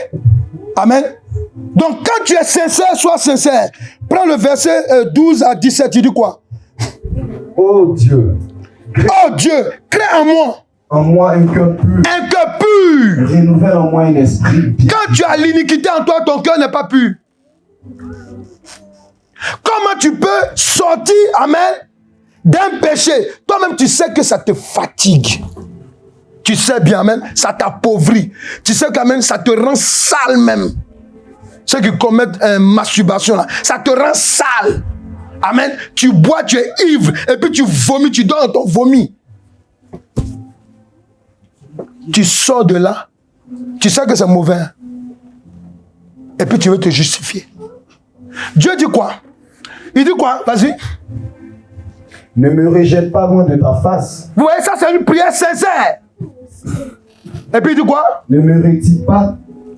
S1: Amen. Donc quand tu es sincère, sois sincère. Prends le verset 12 à 17, il dit quoi?
S2: Oh Dieu.
S1: Oh Dieu, crée en moi.
S2: En moi un cœur pur.
S1: Un cœur pur.
S2: Renouvelle en moi un esprit bien.
S1: Quand tu as l'iniquité en toi, ton cœur n'est pas pur. Comment tu peux sortir, amen, d'un péché? Toi-même, tu sais que ça te fatigue. Tu sais bien, amen, ça t'appauvrit. Tu sais qu'amen, ça te rend sale même. Ceux qui commettent masturbation, là, ça te rend sale. Amen. Tu bois, tu es ivre, et puis tu vomis, tu dors dans ton vomi. Tu sors de là, tu sais que c'est mauvais. Et puis tu veux te justifier. Dieu dit quoi? Il dit quoi? Vas-y.
S2: Ne me rejette pas loin de ta face.
S1: Vous voyez, ça c'est une prière sincère. Et puis il dit quoi?
S2: Ne me retire pas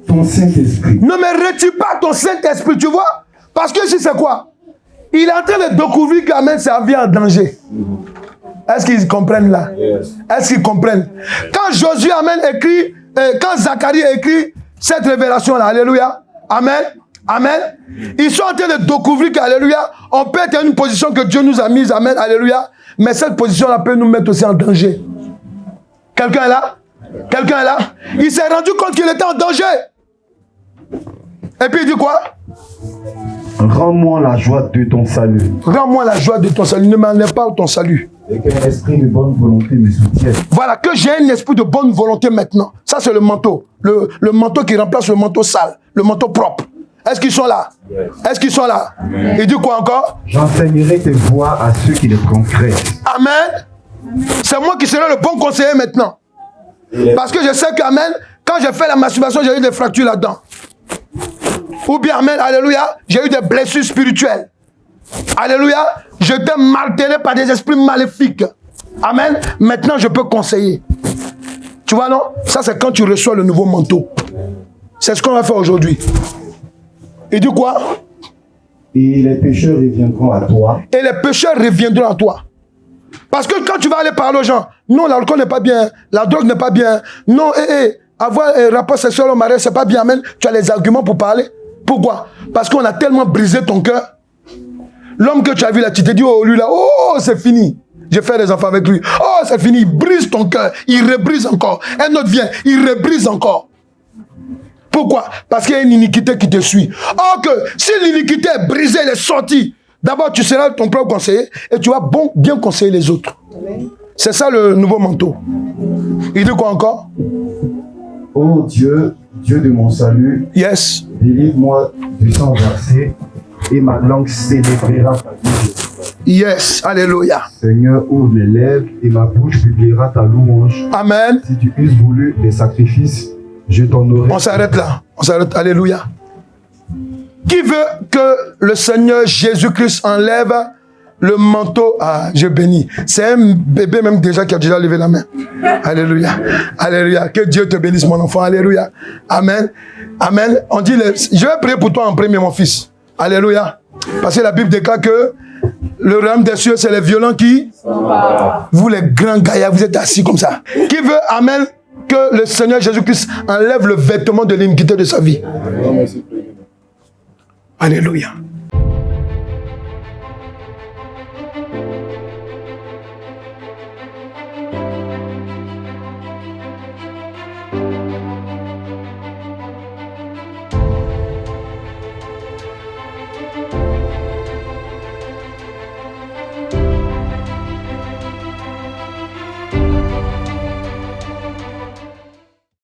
S2: ton Saint-Esprit.
S1: Ne me retire pas ton Saint-Esprit, tu vois? Parce que si c'est quoi? Il est en train de découvrir qu'Amen, sa vie en danger. Est-ce qu'ils comprennent là? Yes. Est-ce qu'ils comprennent? Quand Josué, Amen, écrit, quand Zacharie écrit cette révélation-là, alléluia, Amen, Amen, ils sont en train de découvrir qu'alléluia, on peut être dans une position que Dieu nous a mise, Amen, alléluia, mais cette position-là peut nous mettre aussi en danger. Quelqu'un est là? Quelqu'un est là? Il s'est rendu compte qu'il était en danger. Et puis il dit quoi?
S2: Rends-moi la joie de ton salut.
S1: Rends-moi la joie de ton salut. Ne m'enlève pas ton salut.
S2: Et qu'un esprit de bonne volonté me soutienne.
S1: Voilà, que j'ai un esprit de bonne volonté maintenant. Ça, c'est le manteau. Le manteau qui remplace le manteau sale. Le manteau propre. Est-ce qu'ils sont là? Est-ce qu'ils sont là? Il dit quoi encore?
S2: J'enseignerai tes voies à ceux qui les transgressent.
S1: Amen. C'est moi qui serai le bon conseiller maintenant. Parce que je sais que, amen, quand j'ai fait la masturbation, j'ai eu des fractures là-dedans. Ou bien, amen, alléluia, j'ai eu des blessures spirituelles. Alléluia, j'étais martelé par des esprits maléfiques. Amen. Maintenant, je peux conseiller. Tu vois, non? Ça, c'est quand tu reçois le nouveau manteau. C'est ce qu'on va faire aujourd'hui. Il dit quoi?
S2: Et les pécheurs reviendront à toi.
S1: Et les pécheurs reviendront à toi. Parce que quand tu vas aller parler aux gens, non, l'alcool n'est pas bien, la drogue n'est pas bien, non, avoir un rapport sexuel au mariage, c'est pas bien, amen. Tu as les arguments pour parler. Pourquoi? Parce qu'on a tellement brisé ton cœur. L'homme que tu as vu là, tu te dis, oh, lui là, oh, c'est fini. Je fais des enfants avec lui. Oh, c'est fini, il brise ton cœur, il rebrise encore. Un autre vient, il rebrise encore. Pourquoi? Parce qu'il y a une iniquité qui te suit. Or que si l'iniquité est brisée, elle est sortie, d'abord tu seras ton propre conseiller et tu vas bien conseiller les autres. C'est ça le nouveau manteau. Il dit quoi encore?
S2: Ô Dieu, Dieu de mon salut,
S1: Yes.
S2: délivre-moi du sang versé et ma langue célébrera ta vie.
S1: Yes. Alléluia.
S2: Seigneur, ouvre mes lèvres et ma bouche publiera ta louange.
S1: Amen.
S2: Si tu eusses voulu des sacrifices, je t'honorerai.
S1: On s'arrête là. On s'arrête. Alléluia. Qui veut que le Seigneur Jésus-Christ enlève le manteau? Ah, je bénis. C'est un bébé même déjà qui a déjà levé la main. Alléluia. Alléluia. Que Dieu te bénisse, mon enfant. Alléluia. Amen. Amen. On dit, je vais prier pour toi en premier, mon fils. Alléluia. Parce que la Bible déclare que le royaume des cieux, c'est les violents qui? Vous, les grands gaillards, vous êtes assis comme ça. Qui veut, amen, que le Seigneur Jésus-Christ enlève le vêtement de l'iniquité de sa vie? Alléluia.